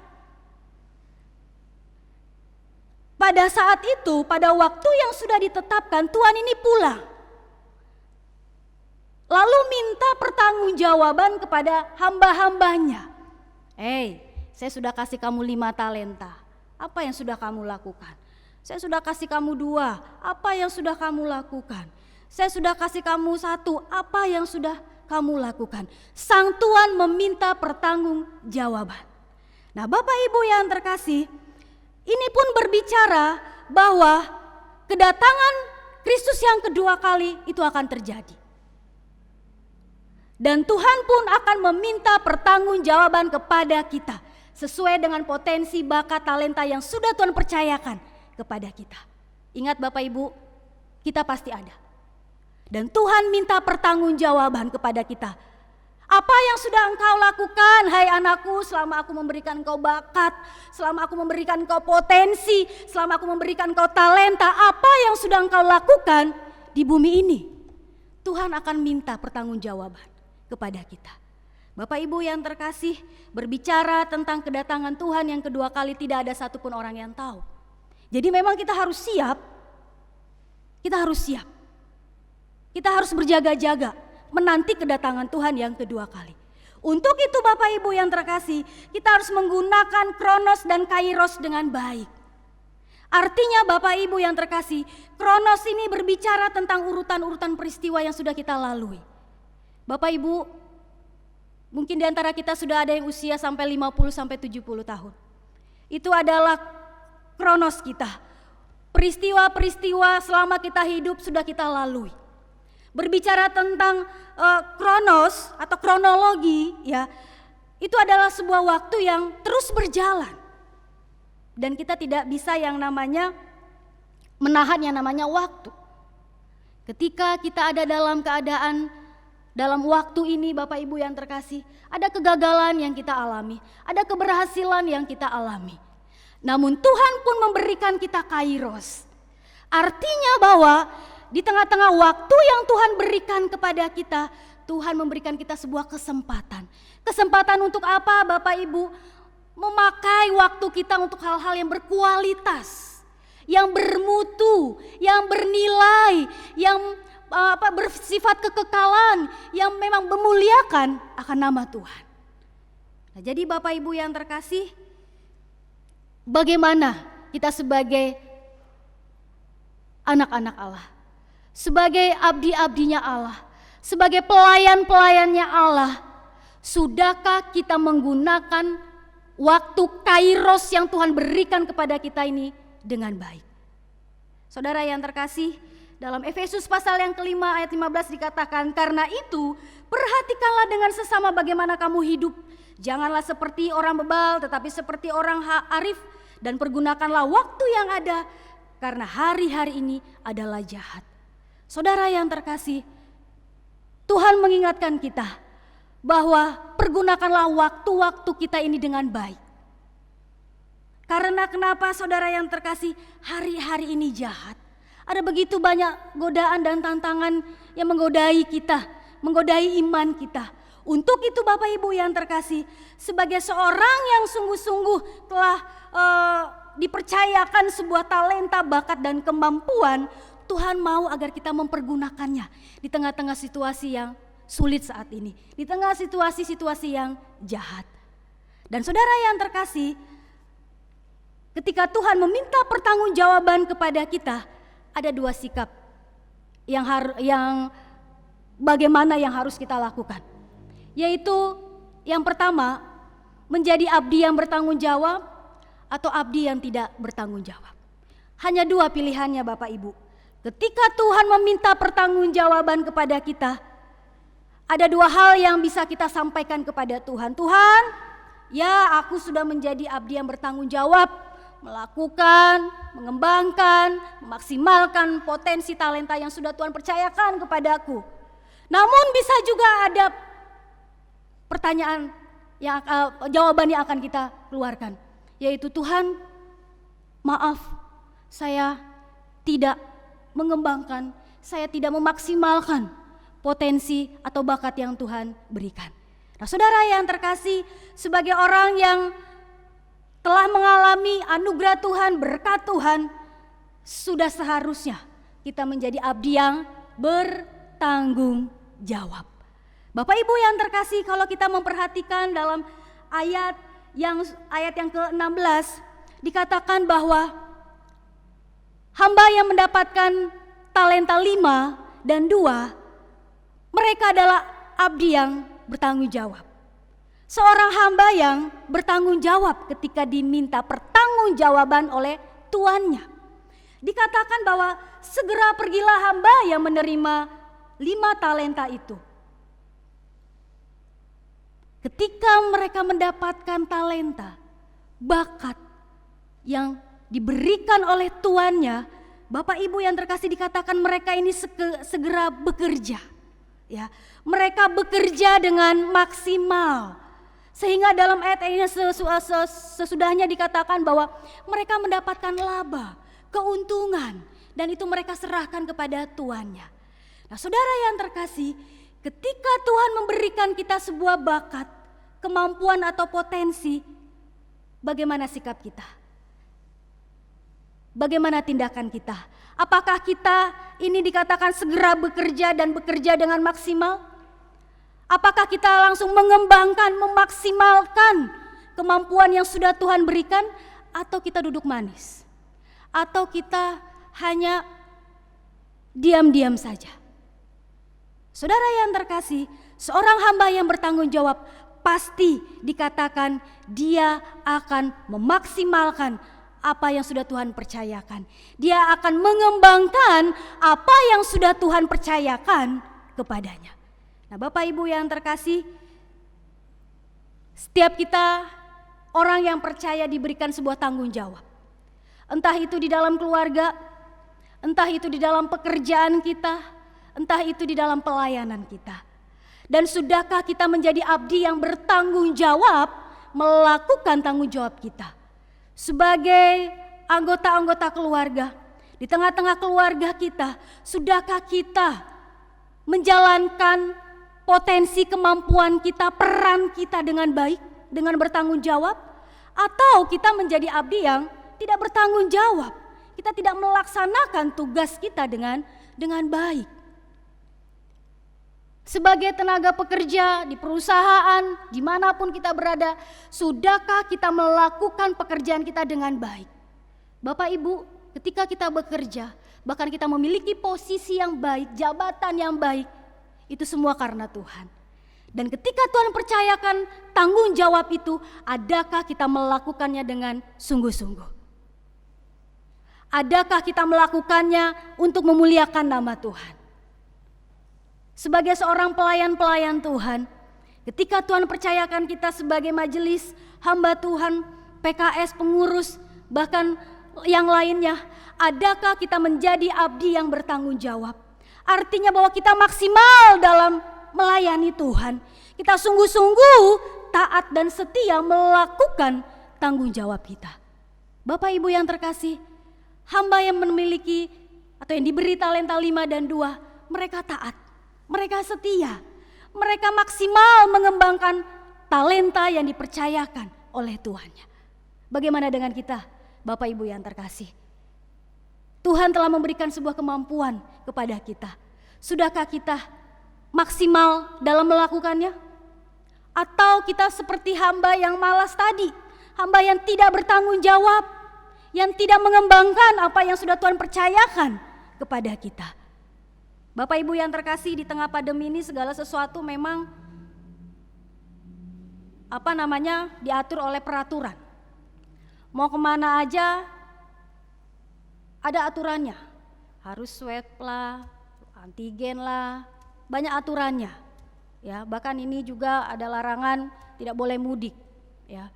Pada saat itu, pada waktu yang sudah ditetapkan, tuan ini pulang. Lalu minta pertanggungjawaban kepada hamba-hambanya. Saya sudah kasih kamu 5 talenta. Apa yang sudah kamu lakukan? Saya sudah kasih kamu 2. Apa yang sudah kamu lakukan? Saya sudah kasih kamu 1. Apa yang sudah kamu lakukan? Sang tuan meminta pertanggungjawaban. Nah, Bapak Ibu yang terkasih, ini pun berbicara bahwa kedatangan Kristus yang kedua kali itu akan terjadi. Dan Tuhan pun akan meminta pertanggungjawaban kepada kita sesuai dengan potensi, bakat, talenta yang sudah Tuhan percayakan kepada kita. Ingat Bapak Ibu, kita pasti ada. Dan Tuhan minta pertanggungjawaban kepada kita. Apa yang sudah engkau lakukan, hai anakku, selama aku memberikan engkau bakat, selama aku memberikan engkau potensi, selama aku memberikan engkau talenta, apa yang sudah engkau lakukan di bumi ini? Tuhan akan minta pertanggungjawaban kepada kita. Bapak Ibu yang terkasih, berbicara tentang kedatangan Tuhan yang kedua kali, tidak ada satupun orang yang tahu. Jadi memang kita harus siap. Kita harus siap. Kita harus berjaga-jaga menanti kedatangan Tuhan yang kedua kali. Untuk itu Bapak Ibu yang terkasih, kita harus menggunakan Kronos dan Kairos dengan baik. Artinya Bapak Ibu yang terkasih, Kronos ini berbicara tentang urutan-urutan peristiwa yang sudah kita lalui. Bapak Ibu, mungkin di antara kita sudah ada yang usia sampai 50 sampai 70 tahun. Itu adalah Kronos kita. Peristiwa-peristiwa selama kita hidup sudah kita lalui. Berbicara tentang Kronos atau kronologi, ya, itu adalah sebuah waktu yang terus berjalan. Dan kita tidak bisa yang namanya menahan yang namanya waktu. Ketika kita ada dalam keadaan dalam waktu ini Bapak Ibu yang terkasih, ada kegagalan yang kita alami, ada keberhasilan yang kita alami. Namun Tuhan pun memberikan kita kairos. Artinya bahwa di tengah-tengah waktu yang Tuhan berikan kepada kita, Tuhan memberikan kita sebuah kesempatan. Kesempatan untuk apa Bapak Ibu? Memakai waktu kita untuk hal-hal yang berkualitas, yang bermutu, yang bernilai, yang bersifat kekekalan, yang memang memuliakan akan nama Tuhan. Nah, jadi Bapak Ibu yang terkasih, bagaimana kita sebagai anak-anak Allah, sebagai abdi-abdinya Allah, sebagai pelayan-pelayannya Allah, sudahkah kita menggunakan waktu kairos yang Tuhan berikan kepada kita ini dengan baik? Saudara yang terkasih, dalam Efesus pasal yang kelima ayat 15 dikatakan, karena itu perhatikanlah dengan sesama bagaimana kamu hidup. Janganlah seperti orang bebal tetapi seperti orang arif, dan pergunakanlah waktu yang ada karena hari-hari ini adalah jahat. Saudara yang terkasih, Tuhan mengingatkan kita bahwa pergunakanlah waktu-waktu kita ini dengan baik. Karena kenapa saudara yang terkasih, hari-hari ini jahat. Ada begitu banyak godaan dan tantangan yang menggodai kita, menggodai iman kita. Untuk itu Bapak Ibu yang terkasih, sebagai seorang yang sungguh-sungguh telah dipercayakan sebuah talenta, bakat dan kemampuan, Tuhan mau agar kita mempergunakannya di tengah-tengah situasi yang sulit saat ini, di tengah situasi-situasi yang jahat. Dan saudara yang terkasih, ketika Tuhan meminta pertanggungjawaban kepada kita, ada dua sikap yang bagaimana yang harus kita lakukan. Yaitu yang pertama, menjadi abdi yang bertanggung jawab atau abdi yang tidak bertanggung jawab. Hanya dua pilihannya Bapak Ibu. Ketika Tuhan meminta pertanggungjawaban kepada kita, ada dua hal yang bisa kita sampaikan kepada Tuhan. Tuhan, ya aku sudah menjadi abdi yang bertanggung jawab, melakukan, mengembangkan, memaksimalkan potensi talenta yang sudah Tuhan percayakan kepadaku. Namun bisa juga ada pertanyaan yang jawaban yang akan kita keluarkan, yaitu Tuhan, maaf, saya tidak mengembangkan, saya tidak memaksimalkan potensi atau bakat yang Tuhan berikan. Nah, saudara yang terkasih, sebagai orang yang telah mengalami anugerah Tuhan, berkat Tuhan, sudah seharusnya kita menjadi abdi yang bertanggung jawab. Bapak Ibu yang terkasih, kalau kita memperhatikan dalam ayat yang ke-16 dikatakan bahwa hamba yang mendapatkan talenta 5 dan 2, mereka adalah abdi yang bertanggung jawab. Seorang hamba yang bertanggung jawab ketika diminta pertanggungjawaban oleh tuannya. Dikatakan bahwa segera pergilah hamba yang menerima 5 talenta itu. Ketika mereka mendapatkan talenta, bakat yang diberikan oleh tuannya, Bapak Ibu yang terkasih, dikatakan mereka ini segera bekerja. Ya, mereka bekerja dengan maksimal, sehingga dalam ayat ini sesudahnya dikatakan bahwa mereka mendapatkan laba, keuntungan, dan itu mereka serahkan kepada tuannya. Nah, saudara yang terkasih, ketika Tuhan memberikan kita sebuah bakat, kemampuan atau potensi, bagaimana sikap kita? Bagaimana tindakan kita? Apakah kita ini dikatakan segera bekerja dan bekerja dengan maksimal? Apakah kita langsung mengembangkan, memaksimalkan kemampuan yang sudah Tuhan berikan, atau kita duduk manis? atau kita hanya diam-diam saja? Saudara yang terkasih, seorang hamba yang bertanggung jawab pasti dikatakan dia akan memaksimalkan apa yang sudah Tuhan percayakan. Dia akan mengembangkan apa yang sudah Tuhan percayakan kepadanya. Nah, Bapak Ibu yang terkasih, setiap kita orang yang percaya diberikan sebuah tanggung jawab. Entah itu di dalam keluarga, entah itu di dalam pekerjaan kita, entah itu di dalam pelayanan kita. Dan sudahkah kita menjadi abdi yang bertanggung jawab melakukan tanggung jawab kita? Sebagai anggota-anggota keluarga, di tengah-tengah keluarga kita, sudahkah kita menjalankan potensi kemampuan kita, peran kita dengan baik, dengan bertanggung jawab? Atau kita menjadi abdi yang tidak bertanggung jawab? Kita tidak melaksanakan tugas kita dengan baik. Sebagai tenaga pekerja di perusahaan, dimanapun kita berada, sudahkah kita melakukan pekerjaan kita dengan baik? Bapak Ibu, ketika kita bekerja, bahkan kita memiliki posisi yang baik, jabatan yang baik, itu semua karena Tuhan. Dan ketika Tuhan percayakan tanggung jawab itu, adakah kita melakukannya dengan sungguh-sungguh? Adakah kita melakukannya untuk memuliakan nama Tuhan? Sebagai seorang pelayan-pelayan Tuhan, ketika Tuhan percayakan kita sebagai majelis, hamba Tuhan, PKS, pengurus, bahkan yang lainnya, adakah kita menjadi abdi yang bertanggung jawab? Artinya bahwa kita maksimal dalam melayani Tuhan. Kita sungguh-sungguh taat dan setia melakukan tanggung jawab kita. Bapak Ibu yang terkasih, hamba yang memiliki atau yang diberi talenta 5 dan 2, mereka taat. Mereka setia, mereka maksimal mengembangkan talenta yang dipercayakan oleh Tuhannya. Bagaimana dengan kita, Bapak Ibu yang terkasih? Tuhan telah memberikan sebuah kemampuan kepada kita. Sudahkah kita maksimal dalam melakukannya? Atau kita seperti hamba yang malas tadi, hamba yang tidak bertanggung jawab, yang tidak mengembangkan apa yang sudah Tuhan percayakan kepada kita? Bapak Ibu yang terkasih, di tengah pandemi ini segala sesuatu memang diatur oleh peraturan. Mau kemana aja ada aturannya. Harus swab lah, antigen lah, banyak aturannya. Ya, bahkan ini juga ada larangan tidak boleh mudik. Ya,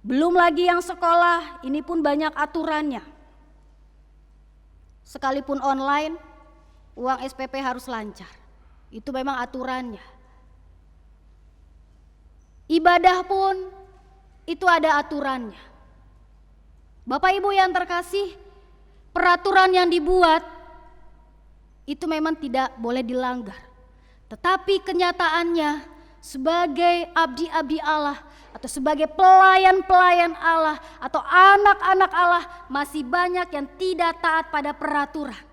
belum lagi yang sekolah, ini pun banyak aturannya. Sekalipun online, uang SPP harus lancar. Itu memang aturannya. Ibadah pun itu ada aturannya. Bapak Ibu yang terkasih, peraturan yang dibuat itu memang tidak boleh dilanggar. Tetapi kenyataannya sebagai abdi-abdi Allah atau sebagai pelayan-pelayan Allah atau anak-anak Allah, masih banyak yang tidak taat pada peraturan.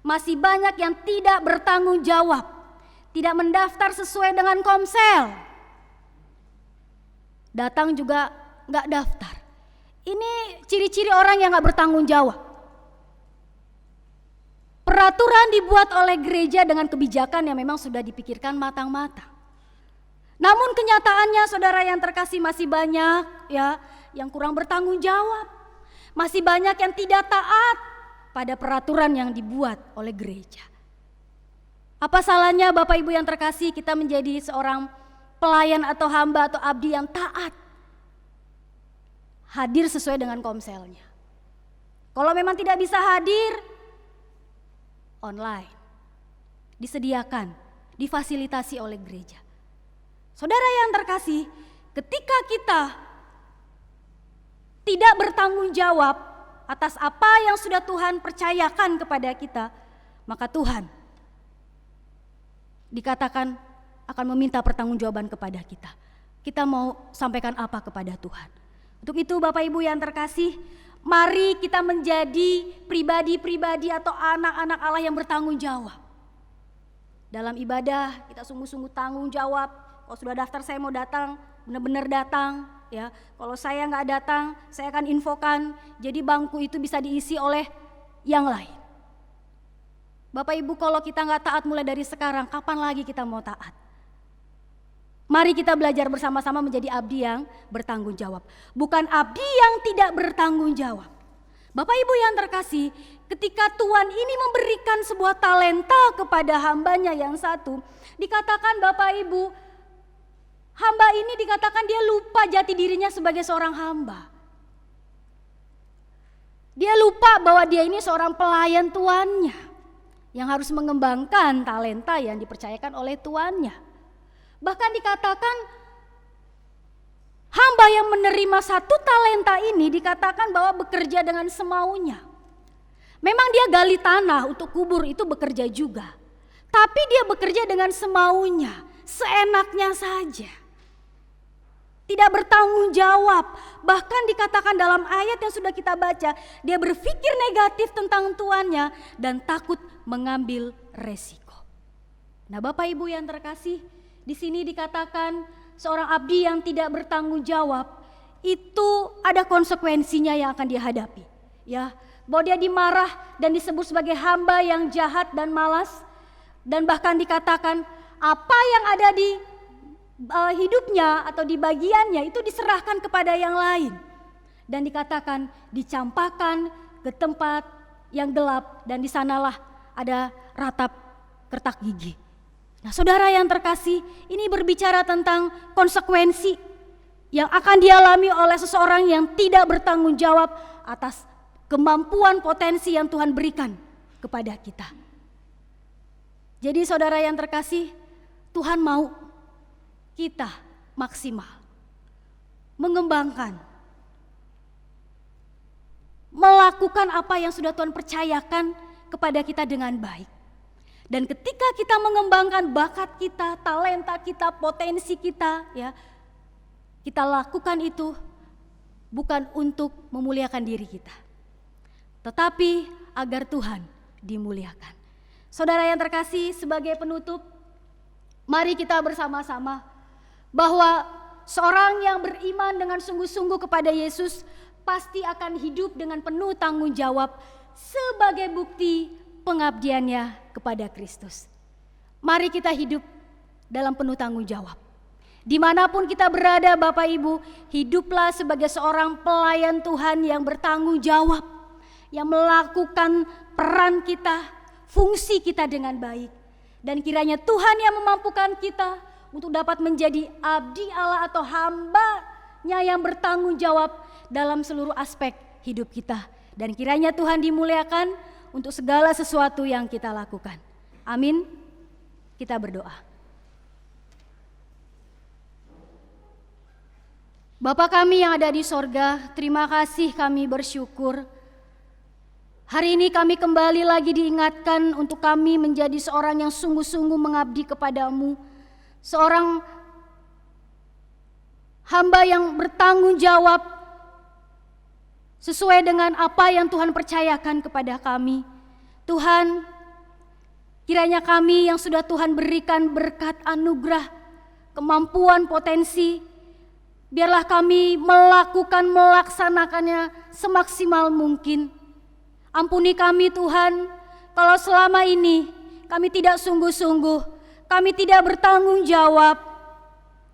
Masih banyak yang tidak bertanggung jawab, tidak mendaftar sesuai dengan Komsel. Datang juga nggak daftar. Ini ciri-ciri orang yang nggak bertanggung jawab. Peraturan dibuat oleh gereja dengan kebijakan yang memang sudah dipikirkan matang-matang. Namun kenyataannya, saudara yang terkasih, masih banyak ya yang kurang bertanggung jawab. Masih banyak yang tidak taat pada peraturan yang dibuat oleh gereja. Apa salahnya Bapak Ibu yang terkasih kita menjadi seorang pelayan atau hamba atau abdi yang taat, hadir sesuai dengan Komselnya. Kalau memang tidak bisa hadir, online, disediakan, difasilitasi oleh gereja. Saudara yang terkasih, ketika kita tidak bertanggung jawab atas apa yang sudah Tuhan percayakan kepada kita, maka Tuhan dikatakan akan meminta pertanggungjawaban kepada kita. Kita mau sampaikan apa kepada Tuhan? Untuk itu Bapak Ibu yang terkasih, mari kita menjadi pribadi-pribadi atau anak-anak Allah yang bertanggung jawab. Dalam ibadah kita sungguh-sungguh tanggung jawab. Kalau sudah daftar saya mau datang, benar-benar datang ya. Kalau saya nggak datang, saya akan infokan. Jadi bangku itu bisa diisi oleh yang lain. Bapak Ibu, kalau kita nggak taat mulai dari sekarang, kapan lagi kita mau taat? Mari kita belajar bersama-sama menjadi abdi yang bertanggung jawab. Bukan abdi yang tidak bertanggung jawab. Bapak Ibu yang terkasih, ketika Tuhan ini memberikan sebuah talenta kepada hambanya yang satu, dikatakan Bapak Ibu, hamba ini dikatakan dia lupa jati dirinya sebagai seorang hamba. Dia lupa bahwa dia ini seorang pelayan tuannya yang harus mengembangkan talenta yang dipercayakan oleh tuannya. Bahkan dikatakan hamba yang menerima satu talenta ini dikatakan bahwa bekerja dengan semaunya. Memang dia gali tanah untuk kubur, itu bekerja juga. Tapi dia bekerja dengan semaunya, seenaknya saja. Tidak bertanggung jawab. Bahkan dikatakan dalam ayat yang sudah kita baca, dia berpikir negatif tentang tuannya dan takut mengambil resiko. Nah, Bapak Ibu yang terkasih, di sini dikatakan seorang abdi yang tidak bertanggung jawab itu ada konsekuensinya yang akan dihadapi. Ya, bahwa dia dimarah dan disebut sebagai hamba yang jahat dan malas, dan bahkan dikatakan apa yang ada di hidupnya atau di bagiannya itu diserahkan kepada yang lain, dan dikatakan dicampakkan ke tempat yang gelap dan di sanalah ada ratap kertak gigi. Nah, saudara yang terkasih, ini berbicara tentang konsekuensi yang akan dialami oleh seseorang yang tidak bertanggung jawab atas kemampuan potensi yang Tuhan berikan kepada kita. Jadi saudara yang terkasih, Tuhan mau kita maksimal mengembangkan, melakukan apa yang sudah Tuhan percayakan kepada kita dengan baik. Dan ketika kita mengembangkan bakat kita, talenta kita, potensi kita, ya, kita lakukan itu bukan untuk memuliakan diri kita, tetapi agar Tuhan dimuliakan. Saudara yang terkasih, sebagai penutup, mari kita bersama-sama bahwa seorang yang beriman dengan sungguh-sungguh kepada Yesus pasti akan hidup dengan penuh tanggung jawab sebagai bukti pengabdiannya kepada Kristus. Mari kita hidup dalam penuh tanggung jawab. Dimanapun kita berada Bapak Ibu, hiduplah sebagai seorang pelayan Tuhan yang bertanggung jawab, yang melakukan peran kita, fungsi kita dengan baik. Dan kiranya Tuhan yang memampukan kita untuk dapat menjadi abdi Allah atau hamba-Nya yang bertanggung jawab dalam seluruh aspek hidup kita. Dan kiranya Tuhan dimuliakan untuk segala sesuatu yang kita lakukan. Amin. Kita berdoa. Bapa kami yang ada di sorga, terima kasih, kami bersyukur. Hari ini kami kembali lagi diingatkan untuk kami menjadi seorang yang sungguh-sungguh mengabdi kepadamu. Seorang hamba yang bertanggung jawab sesuai dengan apa yang Tuhan percayakan kepada kami. Tuhan, kiranya kami yang sudah Tuhan berikan berkat anugerah, kemampuan, potensi, biarlah kami melaksanakannya semaksimal mungkin. Ampuni kami Tuhan, kalau selama ini kami tidak sungguh-sungguh, kami tidak bertanggung jawab,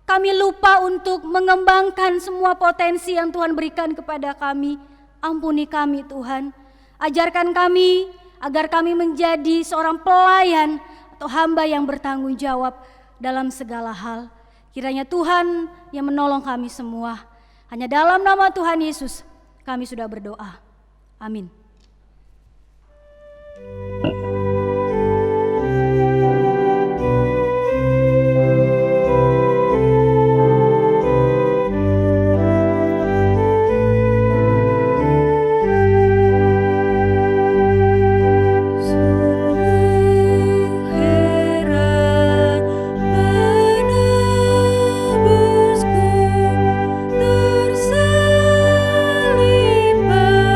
kami lupa untuk mengembangkan semua potensi yang Tuhan berikan kepada kami. Ampuni kami Tuhan, ajarkan kami agar kami menjadi seorang pelayan atau hamba yang bertanggung jawab dalam segala hal. Kiranya Tuhan yang menolong kami semua. Hanya dalam nama Tuhan Yesus kami sudah berdoa. Amin. Tersalib bagiku.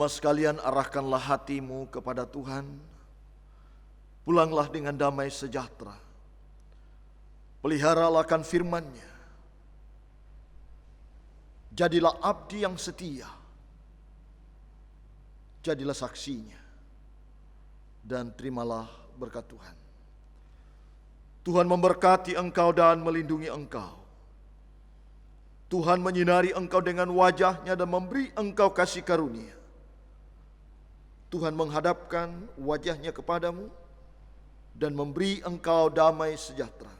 Jemaat sekalian, arahkanlah hatimu kepada Tuhan. Pulanglah dengan damai sejahtera. Peliharalah akan firman-Nya. Jadilah abdi yang setia. Jadilah saksinya. Dan terimalah berkat Tuhan. Tuhan memberkati engkau dan melindungi engkau. Tuhan menyinari engkau dengan wajah-Nya dan memberi engkau kasih karunia. Tuhan menghadapkan wajah-Nya kepadamu dan memberi engkau damai sejahtera.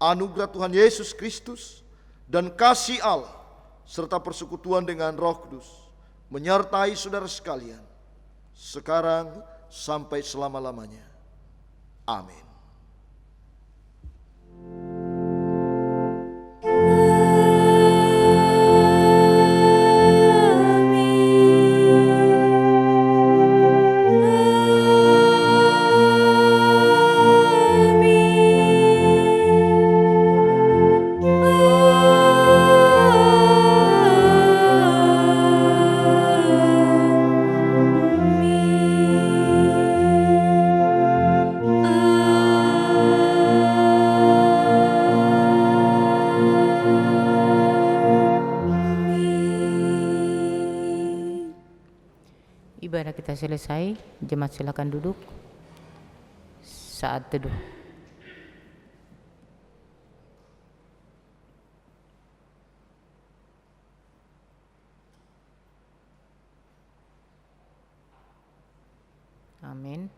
Anugerah Tuhan Yesus Kristus dan kasih Allah serta persekutuan dengan Roh Kudus menyertai saudara sekalian sekarang sampai selama-lamanya. Amin. Ibadah kita selesai, jemaat silakan duduk. Saat teduh. Amin.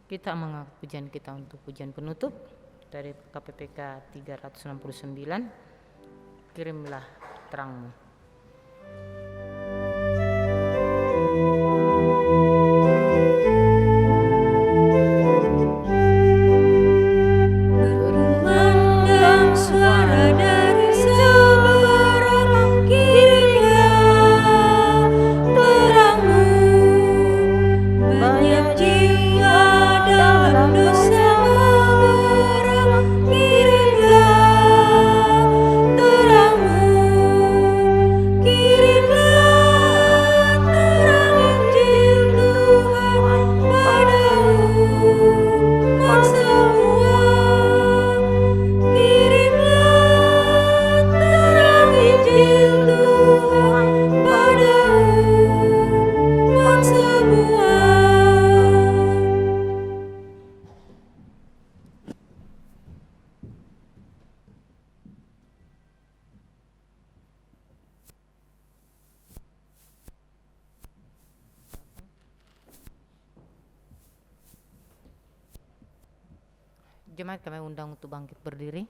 Kita mengangkat pujian kita untuk pujian penutup dari KPPK 369. Kirimlah terangmu. Berkumandang suara dari seberang, kirimlah terangmu. Banyak jiwa dalam dosa menggeram, kirimlah terangmu. Kirimlah terang Injil Tuhan padamu, umat semua. Kirimlah terang Injil Tuhan padamu, umat semua. Jemaat kami undang untuk bangkit berdiri.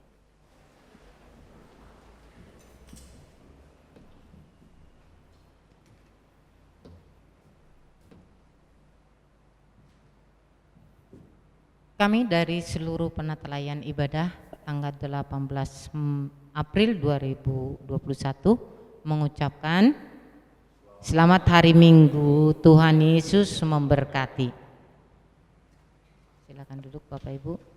Kami dari seluruh penata-layan ibadah tanggal 18 April 2021 mengucapkan selamat hari Minggu, Tuhan Yesus memberkati. Silakan duduk Bapak Ibu.